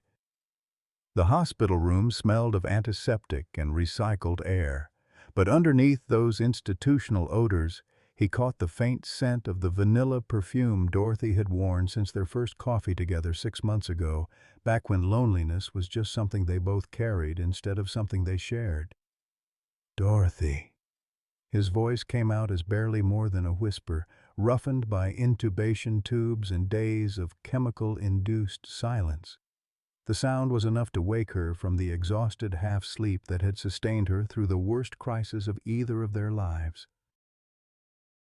The hospital room smelled of antiseptic and recycled air, but underneath those institutional odors, he caught the faint scent of the vanilla perfume Dorothy had worn since their first coffee together 6 months ago, back when loneliness was just something they both carried instead of something they shared. "Dorothy." His voice came out as barely more than a whisper, roughened by intubation tubes and days of chemical-induced silence. The sound was enough to wake her from the exhausted half-sleep that had sustained her through the worst crisis of either of their lives.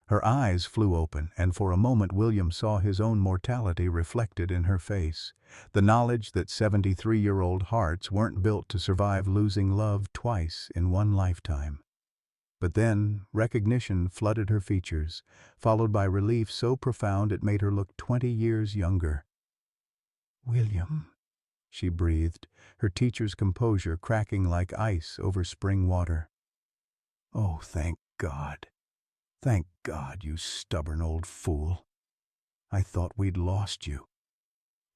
Her eyes flew open, and for a moment William saw his own mortality reflected in her face, the knowledge that 73-year-old hearts weren't built to survive losing love twice in one lifetime. But then recognition flooded her features, followed by relief so profound it made her look 20 years younger. "William," she breathed, her teacher's composure cracking like ice over spring water. "Oh, thank God. Thank God, you stubborn old fool. I thought we'd lost you."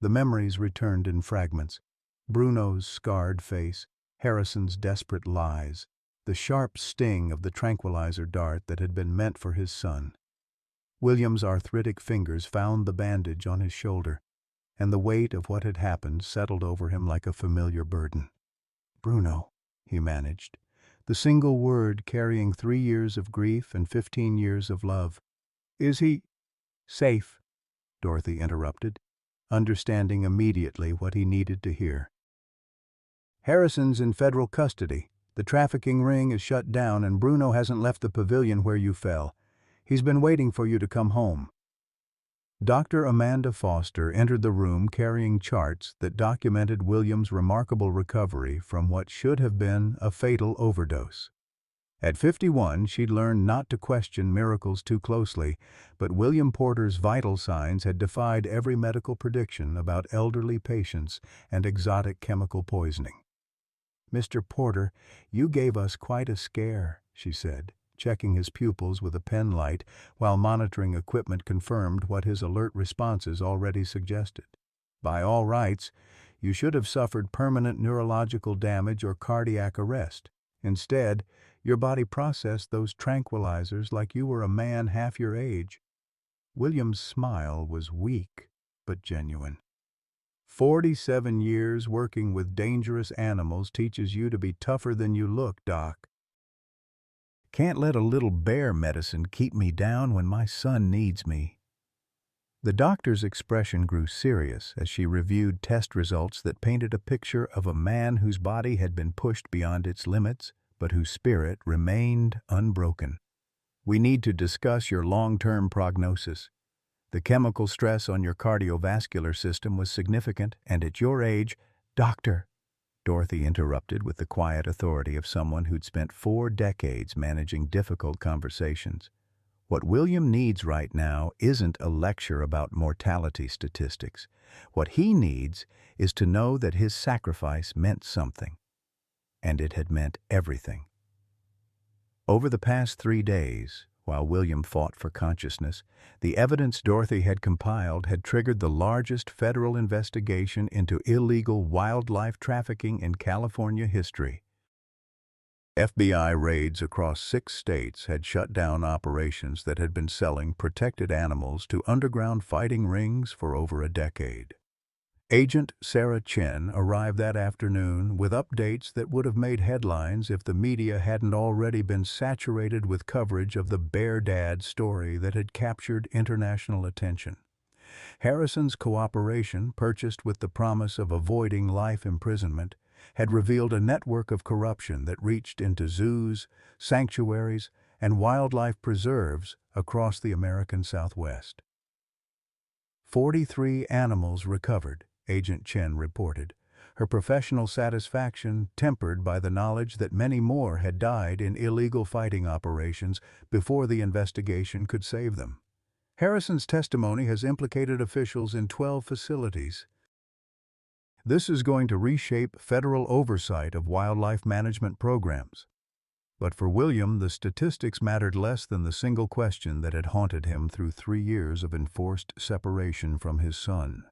The memories returned in fragments. Bruno's scarred face, Harrison's desperate lies, the sharp sting of the tranquilizer dart that had been meant for his son. William's arthritic fingers found the bandage on his shoulder, and the weight of what had happened settled over him like a familiar burden. "Bruno," he managed, the single word carrying 3 years of grief and 15 years of love. "Is he safe?" Dorothy interrupted, understanding immediately what he needed to hear. Harrison's in federal custody. The trafficking ring is shut down and Bruno hasn't left the pavilion where you fell. He's been waiting for you to come home." Dr. Amanda Foster entered the room carrying charts that documented William's remarkable recovery from what should have been a fatal overdose. At 51, she'd learned not to question miracles too closely, but William Porter's vital signs had defied every medical prediction about elderly patients and exotic chemical poisoning. "Mr. Porter, you gave us quite a scare," she said, checking his pupils with a pen light while monitoring equipment confirmed what his alert responses already suggested. "By all rights, you should have suffered permanent neurological damage or cardiac arrest. Instead, your body processed those tranquilizers like you were a man half your age." William's smile was weak but genuine. 47 years working with dangerous animals teaches you to be tougher than you look, Doc. Can't let a little bear medicine keep me down when my son needs me." The doctor's expression grew serious as she reviewed test results that painted a picture of a man whose body had been pushed beyond its limits, but whose spirit remained unbroken. "We need to discuss your long-term prognosis. The chemical stress on your cardiovascular system was significant, and at your age—" "Doctor," Dorothy interrupted with the quiet authority of someone who'd spent 4 decades managing difficult conversations. "What William needs right now isn't a lecture about mortality statistics. What he needs is to know that his sacrifice meant something. And it had meant everything." Over the past 3 days, while William fought for consciousness, the evidence Dorothy had compiled had triggered the largest federal investigation into illegal wildlife trafficking in California history. FBI raids across 6 states had shut down operations that had been selling protected animals to underground fighting rings for over a decade. Agent Sarah Chen arrived that afternoon with updates that would have made headlines if the media hadn't already been saturated with coverage of the Bear Dad story that had captured international attention. Harrison's cooperation, purchased with the promise of avoiding life imprisonment, had revealed a network of corruption that reached into zoos, sanctuaries, and wildlife preserves across the American Southwest. 43 animals recovered, Agent Chen reported, her professional satisfaction tempered by the knowledge that many more had died in illegal fighting operations before the investigation could save them. Harrison's testimony has implicated officials in 12 facilities. This is going to reshape federal oversight of wildlife management programs. But for William, the statistics mattered less than the single question that had haunted him through 3 years of enforced separation from his son.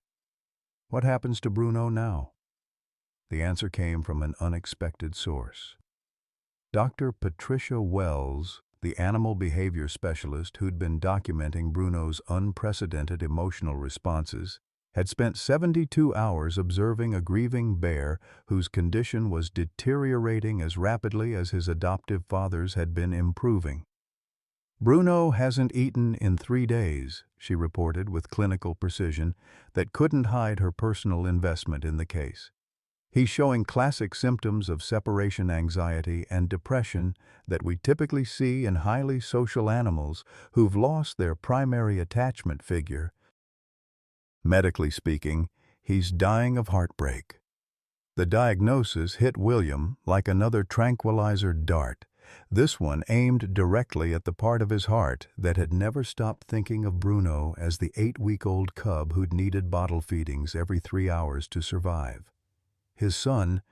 What happens to Bruno now? The answer came from an unexpected source. Dr. Patricia Wells, the animal behavior specialist who'd been documenting Bruno's unprecedented emotional responses, had spent 72 hours observing a grieving bear whose condition was deteriorating as rapidly as his adoptive father's had been improving. "Bruno hasn't eaten in 3 days," she reported with clinical precision that couldn't hide her personal investment in the case. "He's showing classic symptoms of separation anxiety and depression that we typically see in highly social animals who've lost their primary attachment figure. Medically speaking, he's dying of heartbreak." The diagnosis hit William like another tranquilizer dart, this one aimed directly at the part of his heart that had never stopped thinking of Bruno as the 8-week-old cub who'd needed bottle feedings every 3 hours to survive. His son,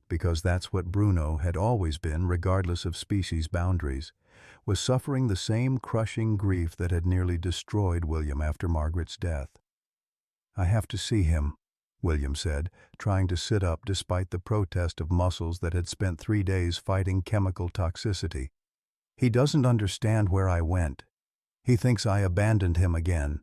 because that's what Bruno had always been regardless of species boundaries, was suffering the same crushing grief that had nearly destroyed William after Margaret's death. "I have to see him," William said, trying to sit up despite the protest of muscles that had spent 3 days fighting chemical toxicity. "He doesn't understand where I went. He thinks I abandoned him again."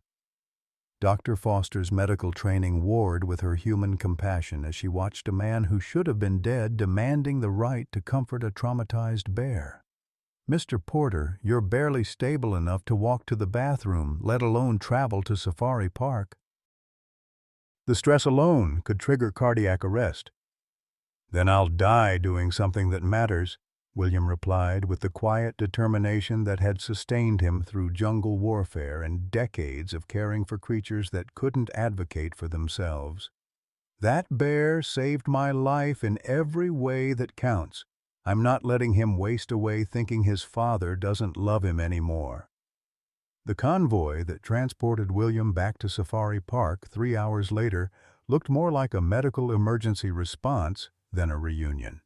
Dr. Foster's medical training warred with her human compassion as she watched a man who should have been dead demanding the right to comfort a traumatized bear. "Mr. Porter, you're barely stable enough to walk to the bathroom, let alone travel to Safari Park. The stress alone could trigger cardiac arrest." "Then I'll die doing something that matters," William replied with the quiet determination that had sustained him through jungle warfare and decades of caring for creatures that couldn't advocate for themselves. "That bear saved my life in every way that counts. I'm not letting him waste away thinking his father doesn't love him anymore." The convoy that transported William back to Safari Park 3 hours later looked more like a medical emergency response than a reunion.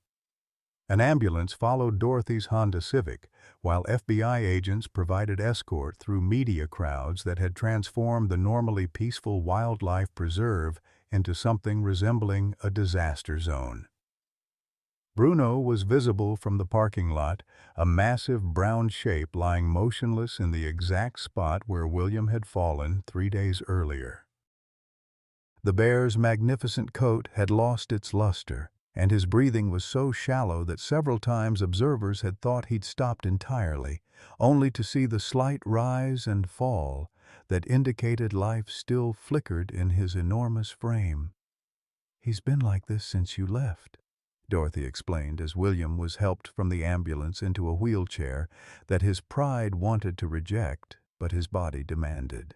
An ambulance followed Dorothy's Honda Civic, while FBI agents provided escort through media crowds that had transformed the normally peaceful wildlife preserve into something resembling a disaster zone. Bruno was visible from the parking lot, a massive brown shape lying motionless in the exact spot where William had fallen 3 days earlier. The bear's magnificent coat had lost its luster, and his breathing was so shallow that several times observers had thought he'd stopped entirely, only to see the slight rise and fall that indicated life still flickered in his enormous frame. "He's been like this since you left," Dorothy explained as William was helped from the ambulance into a wheelchair that his pride wanted to reject, but his body demanded.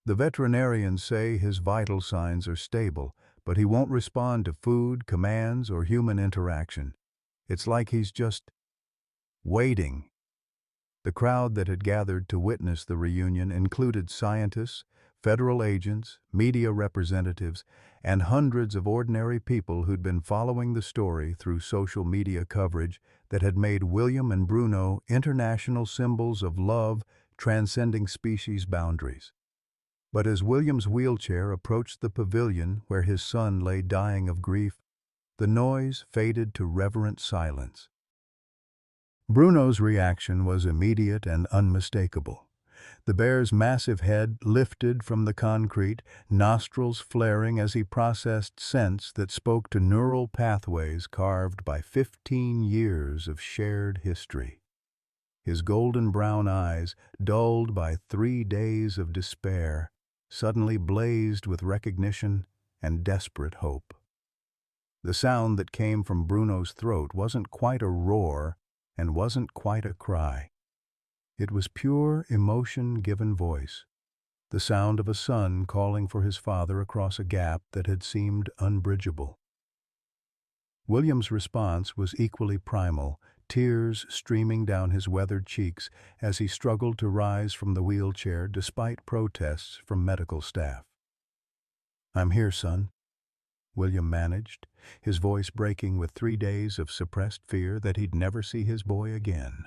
"The veterinarians say his vital signs are stable, but he won't respond to food, commands, or human interaction. It's like he's just waiting." The crowd that had gathered to witness the reunion included scientists, federal agents, media representatives, and hundreds of ordinary people who'd been following the story through social media coverage that had made William and Bruno international symbols of love transcending species boundaries. But as William's wheelchair approached the pavilion where his son lay dying of grief, the noise faded to reverent silence. Bruno's reaction was immediate and unmistakable. The bear's massive head lifted from the concrete, nostrils flaring as he processed scents that spoke to neural pathways carved by 15 years of shared history. His golden brown eyes, dulled by 3 days of despair, suddenly blazed with recognition and desperate hope. The sound that came from Bruno's throat wasn't quite a roar and wasn't quite a cry. It was pure emotion-given voice, the sound of a son calling for his father across a gap that had seemed unbridgeable. William's response was equally primal, tears streaming down his weathered cheeks as he struggled to rise from the wheelchair despite protests from medical staff. "I'm here, son," William managed, his voice breaking with 3 days of suppressed fear that he'd never see his boy again.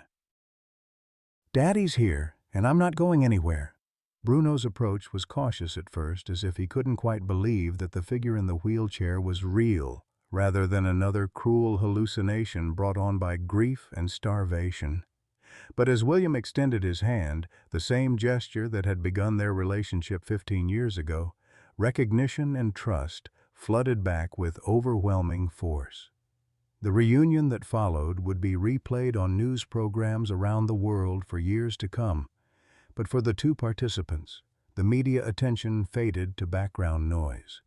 "Daddy's here, and I'm not going anywhere." Bruno's approach was cautious at first, as if he couldn't quite believe that the figure in the wheelchair was real, rather than another cruel hallucination brought on by grief and starvation. But as William extended his hand, the same gesture that had begun their relationship 15 years ago, recognition and trust flooded back with overwhelming force. The reunion that followed would be replayed on news programs around the world for years to come, but for the two participants, the media attention faded to background noise.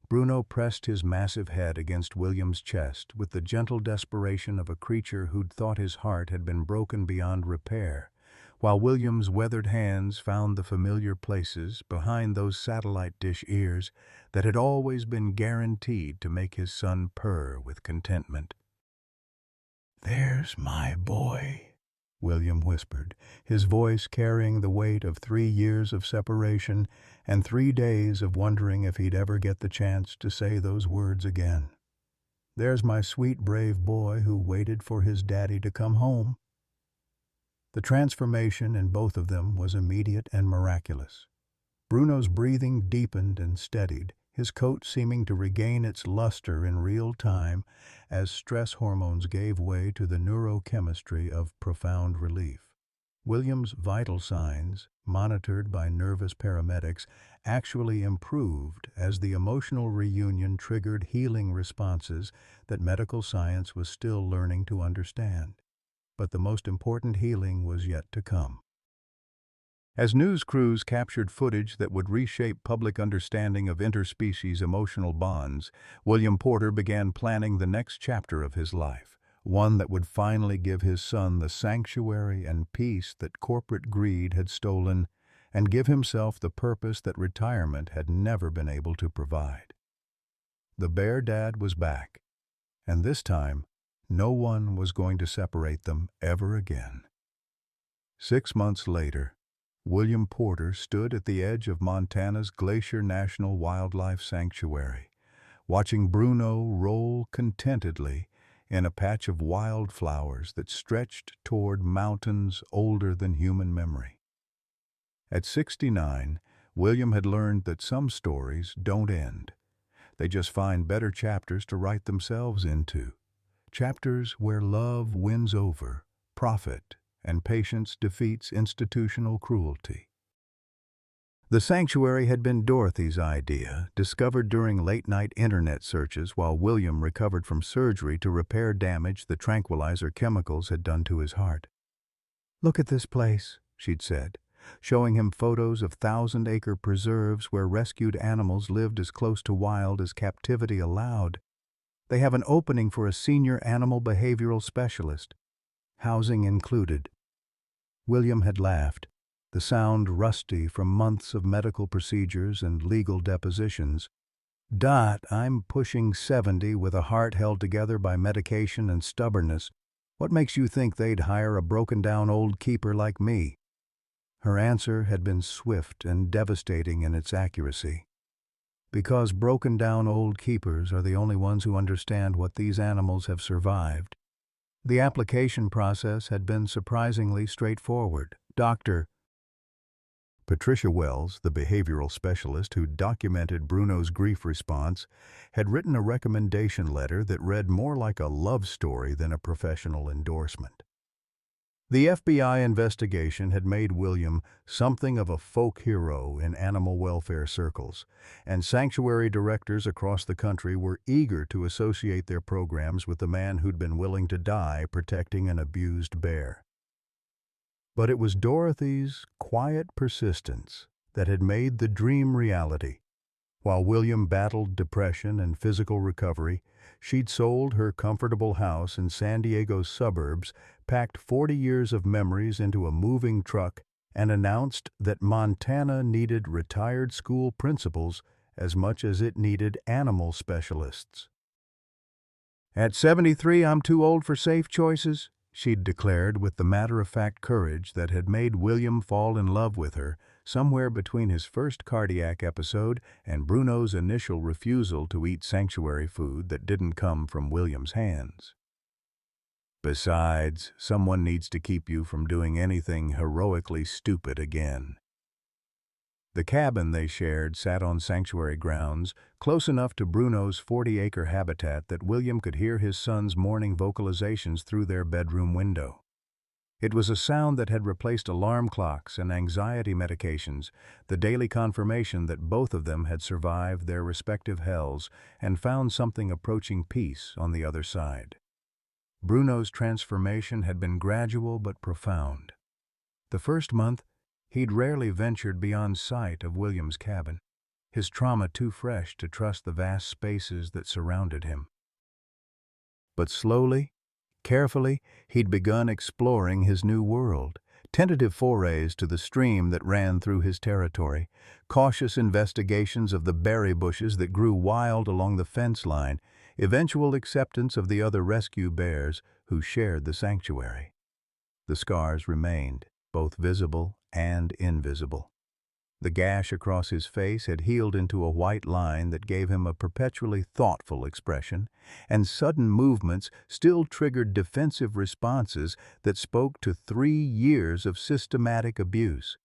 Bruno pressed his massive head against William's chest with the gentle desperation of a creature who'd thought his heart had been broken beyond repair, while William's weathered hands found the familiar places behind those satellite dish ears that had always been guaranteed to make his son purr with contentment. "There's my boy," William whispered, his voice carrying the weight of 3 years of separation and 3 days of wondering if he'd ever get the chance to say those words again. "There's my sweet, brave boy who waited for his daddy to come home." The transformation in both of them was immediate and miraculous. Bruno's breathing deepened and steadied, his coat seeming to regain its luster in real time as stress hormones gave way to the neurochemistry of profound relief. William's vital signs, monitored by nervous paramedics, actually improved as the emotional reunion triggered healing responses that medical science was still learning to understand. But the most important healing was yet to come. As news crews captured footage that would reshape public understanding of interspecies emotional bonds, William Porter began planning the next chapter of his life, one that would finally give his son the sanctuary and peace that corporate greed had stolen, and give himself the purpose that retirement had never been able to provide. The Bear Dad was back, and this time, no one was going to separate them ever again. 6 months later, William Porter stood at the edge of Montana's Glacier National Wildlife Sanctuary, watching Bruno roll contentedly in a patch of wildflowers that stretched toward mountains older than human memory. At 69, William had learned that some stories don't end. They just find better chapters to write themselves into. Chapters where love wins over, profit, and patience defeats institutional cruelty. The sanctuary had been Dorothy's idea, discovered during late-night internet searches while William recovered from surgery to repair damage the tranquilizer chemicals had done to his heart. "Look at this place," she'd said, showing him photos of thousand-acre preserves where rescued animals lived as close to wild as captivity allowed. "They have an opening for a senior animal behavioral specialist, housing included." William had laughed, the sound rusty from months of medical procedures and legal depositions. "Dot, I'm pushing 70 with a heart held together by medication and stubbornness. What makes you think they'd hire a broken-down old keeper like me?" Her answer had been swift and devastating in its accuracy. "Because broken-down old keepers are the only ones who understand what these animals have survived." The application process had been surprisingly straightforward. Patricia Wells, the behavioral specialist who documented Bruno's grief response, had written a recommendation letter that read more like a love story than a professional endorsement. The FBI investigation had made William something of a folk hero in animal welfare circles, and sanctuary directors across the country were eager to associate their programs with the man who'd been willing to die protecting an abused bear. But it was Dorothy's quiet persistence that had made the dream reality. While William battled depression and physical recovery, she'd sold her comfortable house in San Diego's suburbs, packed 40 years of memories into a moving truck, and announced that Montana needed retired school principals as much as it needed animal specialists. "At 73, I'm too old for safe choices," she'd declared with the matter-of-fact courage that had made William fall in love with her somewhere between his first cardiac episode and Bruno's initial refusal to eat sanctuary food that didn't come from William's hands. "Besides, someone needs to keep you from doing anything heroically stupid again." The cabin they shared sat on sanctuary grounds, close enough to Bruno's 40-acre habitat that William could hear his son's morning vocalizations through their bedroom window. It was a sound that had replaced alarm clocks and anxiety medications, the daily confirmation that both of them had survived their respective hells and found something approaching peace on the other side. Bruno's transformation had been gradual but profound. The first month, he'd rarely ventured beyond sight of William's cabin, his trauma too fresh to trust the vast spaces that surrounded him. But slowly, carefully, he'd begun exploring his new world, tentative forays to the stream that ran through his territory, cautious investigations of the berry bushes that grew wild along the fence line, eventual acceptance of the other rescue bears who shared the sanctuary. The scars remained, both visible and invisible. The gash across his face had healed into a white line that gave him a perpetually thoughtful expression, and sudden movements still triggered defensive responses that spoke to 3 years of systematic abuse.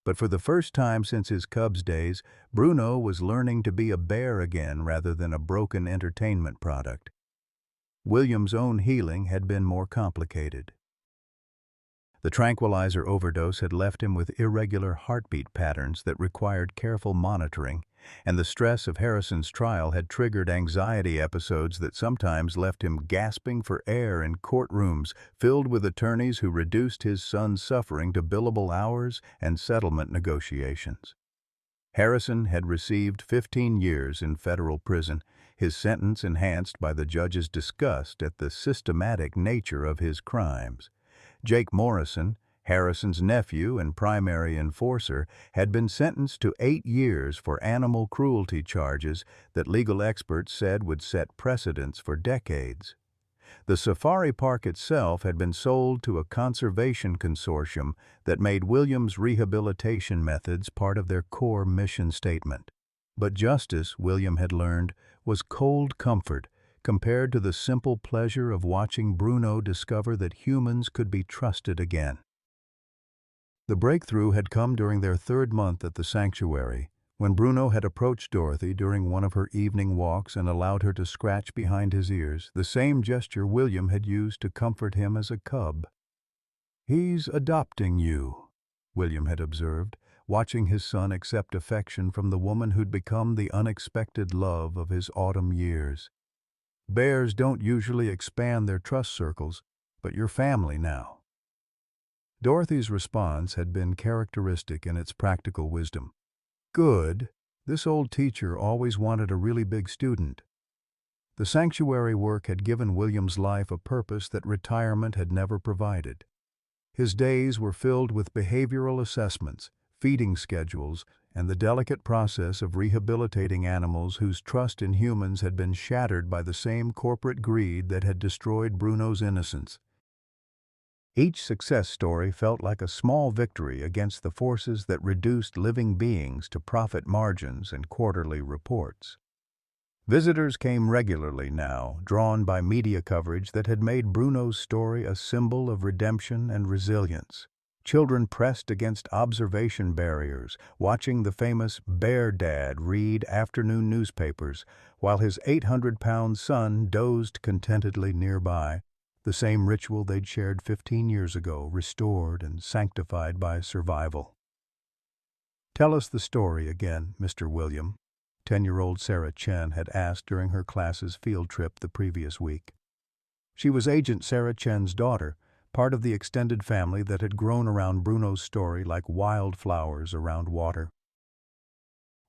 But for the first time since his Cubs days, Bruno was learning to be a bear again rather than a broken entertainment product. William's own healing had been more complicated. The tranquilizer overdose had left him with irregular heartbeat patterns that required careful monitoring, and the stress of Harrison's trial had triggered anxiety episodes that sometimes left him gasping for air in courtrooms filled with attorneys who reduced his son's suffering to billable hours and settlement negotiations. Harrison had received 15 years in federal prison, his sentence enhanced by the judge's disgust at the systematic nature of his crimes. Jake Morrison, Harrison's nephew and primary enforcer, had been sentenced to 8 years for animal cruelty charges that legal experts said would set precedents for decades. The safari park itself had been sold to a conservation consortium that made Williams' rehabilitation methods part of their core mission statement. But justice, William had learned, was cold comfort compared to the simple pleasure of watching Bruno discover that humans could be trusted again. The breakthrough had come during their 3rd month at the sanctuary, when Bruno had approached Dorothy during one of her evening walks and allowed her to scratch behind his ears, the same gesture William had used to comfort him as a cub. "He's adopting you," William had observed, watching his son accept affection from the woman who'd become the unexpected love of his autumn years. "Bears don't usually expand their trust circles, but you're family now." Dorothy's response had been characteristic in its practical wisdom. "Good. This old teacher always wanted a really big student." The sanctuary work had given William's life a purpose that retirement had never provided. His days were filled with behavioral assessments, feeding schedules, and the delicate process of rehabilitating animals whose trust in humans had been shattered by the same corporate greed that had destroyed Bruno's innocence. Each success story felt like a small victory against the forces that reduced living beings to profit margins and quarterly reports. Visitors came regularly now, drawn by media coverage that had made Bruno's story a symbol of redemption and resilience. Children pressed against observation barriers, watching the famous Bear Dad read afternoon newspapers, while his 800-pound son dozed contentedly nearby, the same ritual they'd shared 15 years ago, restored and sanctified by survival. "Tell us the story again, Mr. William," 10-year-old Sarah Chen had asked during her class's field trip the previous week. She was Agent Sarah Chen's daughter, part of the extended family that had grown around Bruno's story like wildflowers around water.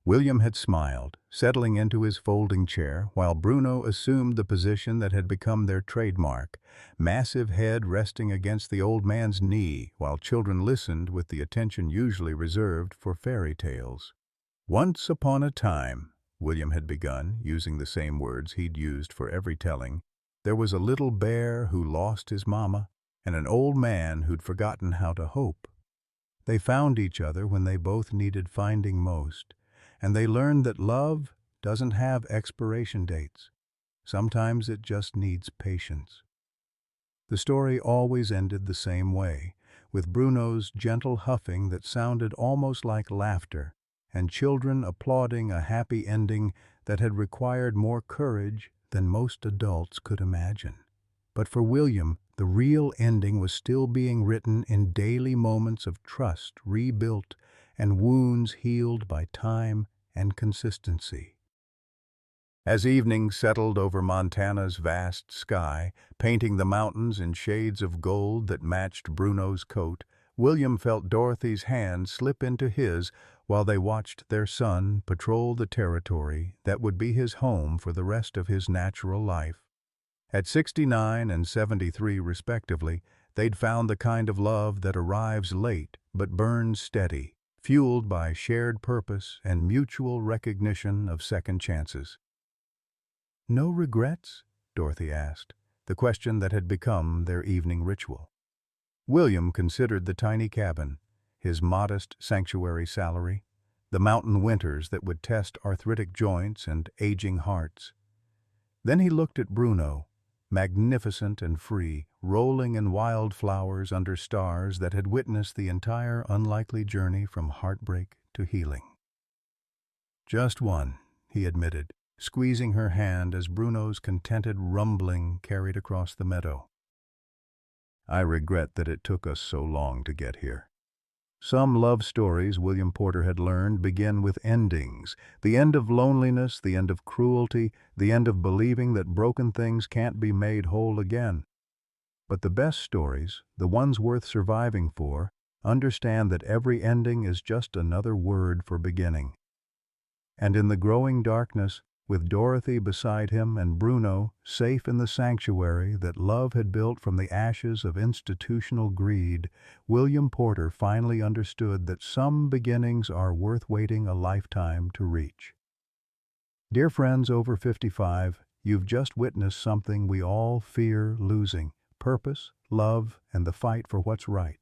William had smiled, settling into his folding chair, while Bruno assumed the position that had become their trademark, massive head resting against the old man's knee, while children listened with the attention usually reserved for fairy tales. "Once upon a time," William had begun, using the same words he'd used for every telling, "there was a little bear who lost his mama, and an old man who'd forgotten how to hope. They found each other when they both needed finding most, and they learned that love doesn't have expiration dates. Sometimes it just needs patience." The story always ended the same way, with Bruno's gentle huffing that sounded almost like laughter, and children applauding a happy ending that had required more courage than most adults could imagine. But for William, the real ending was still being written in daily moments of trust rebuilt and wounds healed by time and consistency. As evening settled over Montana's vast sky, painting the mountains in shades of gold that matched Bruno's coat, William felt Dorothy's hand slip into his while they watched their son patrol the territory that would be his home for the rest of his natural life. At 69 and 73 respectively, they'd found the kind of love that arrives late but burns steady, fueled by shared purpose and mutual recognition of second chances. "No regrets?" Dorothy asked, the question that had become their evening ritual. William considered the tiny cabin, his modest sanctuary salary, the mountain winters that would test arthritic joints and aging hearts. Then he looked at Bruno, magnificent and free, rolling in wildflowers under stars that had witnessed the entire unlikely journey from heartbreak to healing. "Just one," he admitted, squeezing her hand as Bruno's contented rumbling carried across the meadow. "I regret that it took us so long to get here." Some love stories, William Porter had learned, begin with endings. The end of loneliness, the end of cruelty, the end of believing that broken things can't be made whole again. But the best stories, the ones worth surviving for, understand that every ending is just another word for beginning. And in the growing darkness, with Dorothy beside him and Bruno safe in the sanctuary that love had built from the ashes of institutional greed, William Porter finally understood that some beginnings are worth waiting a lifetime to reach. Dear friends over 55, you've just witnessed something we all fear losing: purpose, love, and the fight for what's right.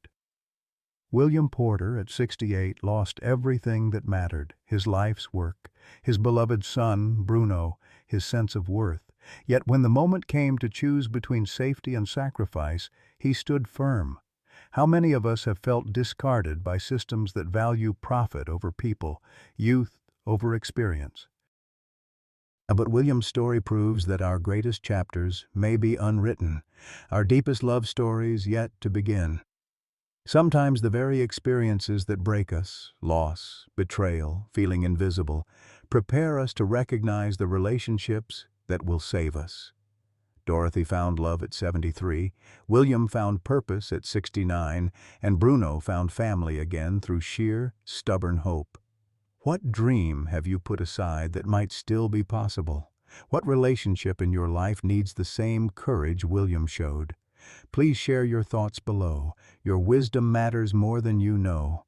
William Porter, at 68, lost everything that mattered: his life's work, his beloved son, Bruno, his sense of worth. Yet when the moment came to choose between safety and sacrifice, he stood firm. How many of us have felt discarded by systems that value profit over people, youth over experience? But William's story proves that our greatest chapters may be unwritten, our deepest love stories yet to begin. Sometimes the very experiences that break us, loss, betrayal, feeling invisible, prepare us to recognize the relationships that will save us. Dorothy found love at 73, William found purpose at 69, and Bruno found family again through sheer, stubborn hope. What dream have you put aside that might still be possible? What relationship in your life needs the same courage William showed? Please share your thoughts below. Your wisdom matters more than you know.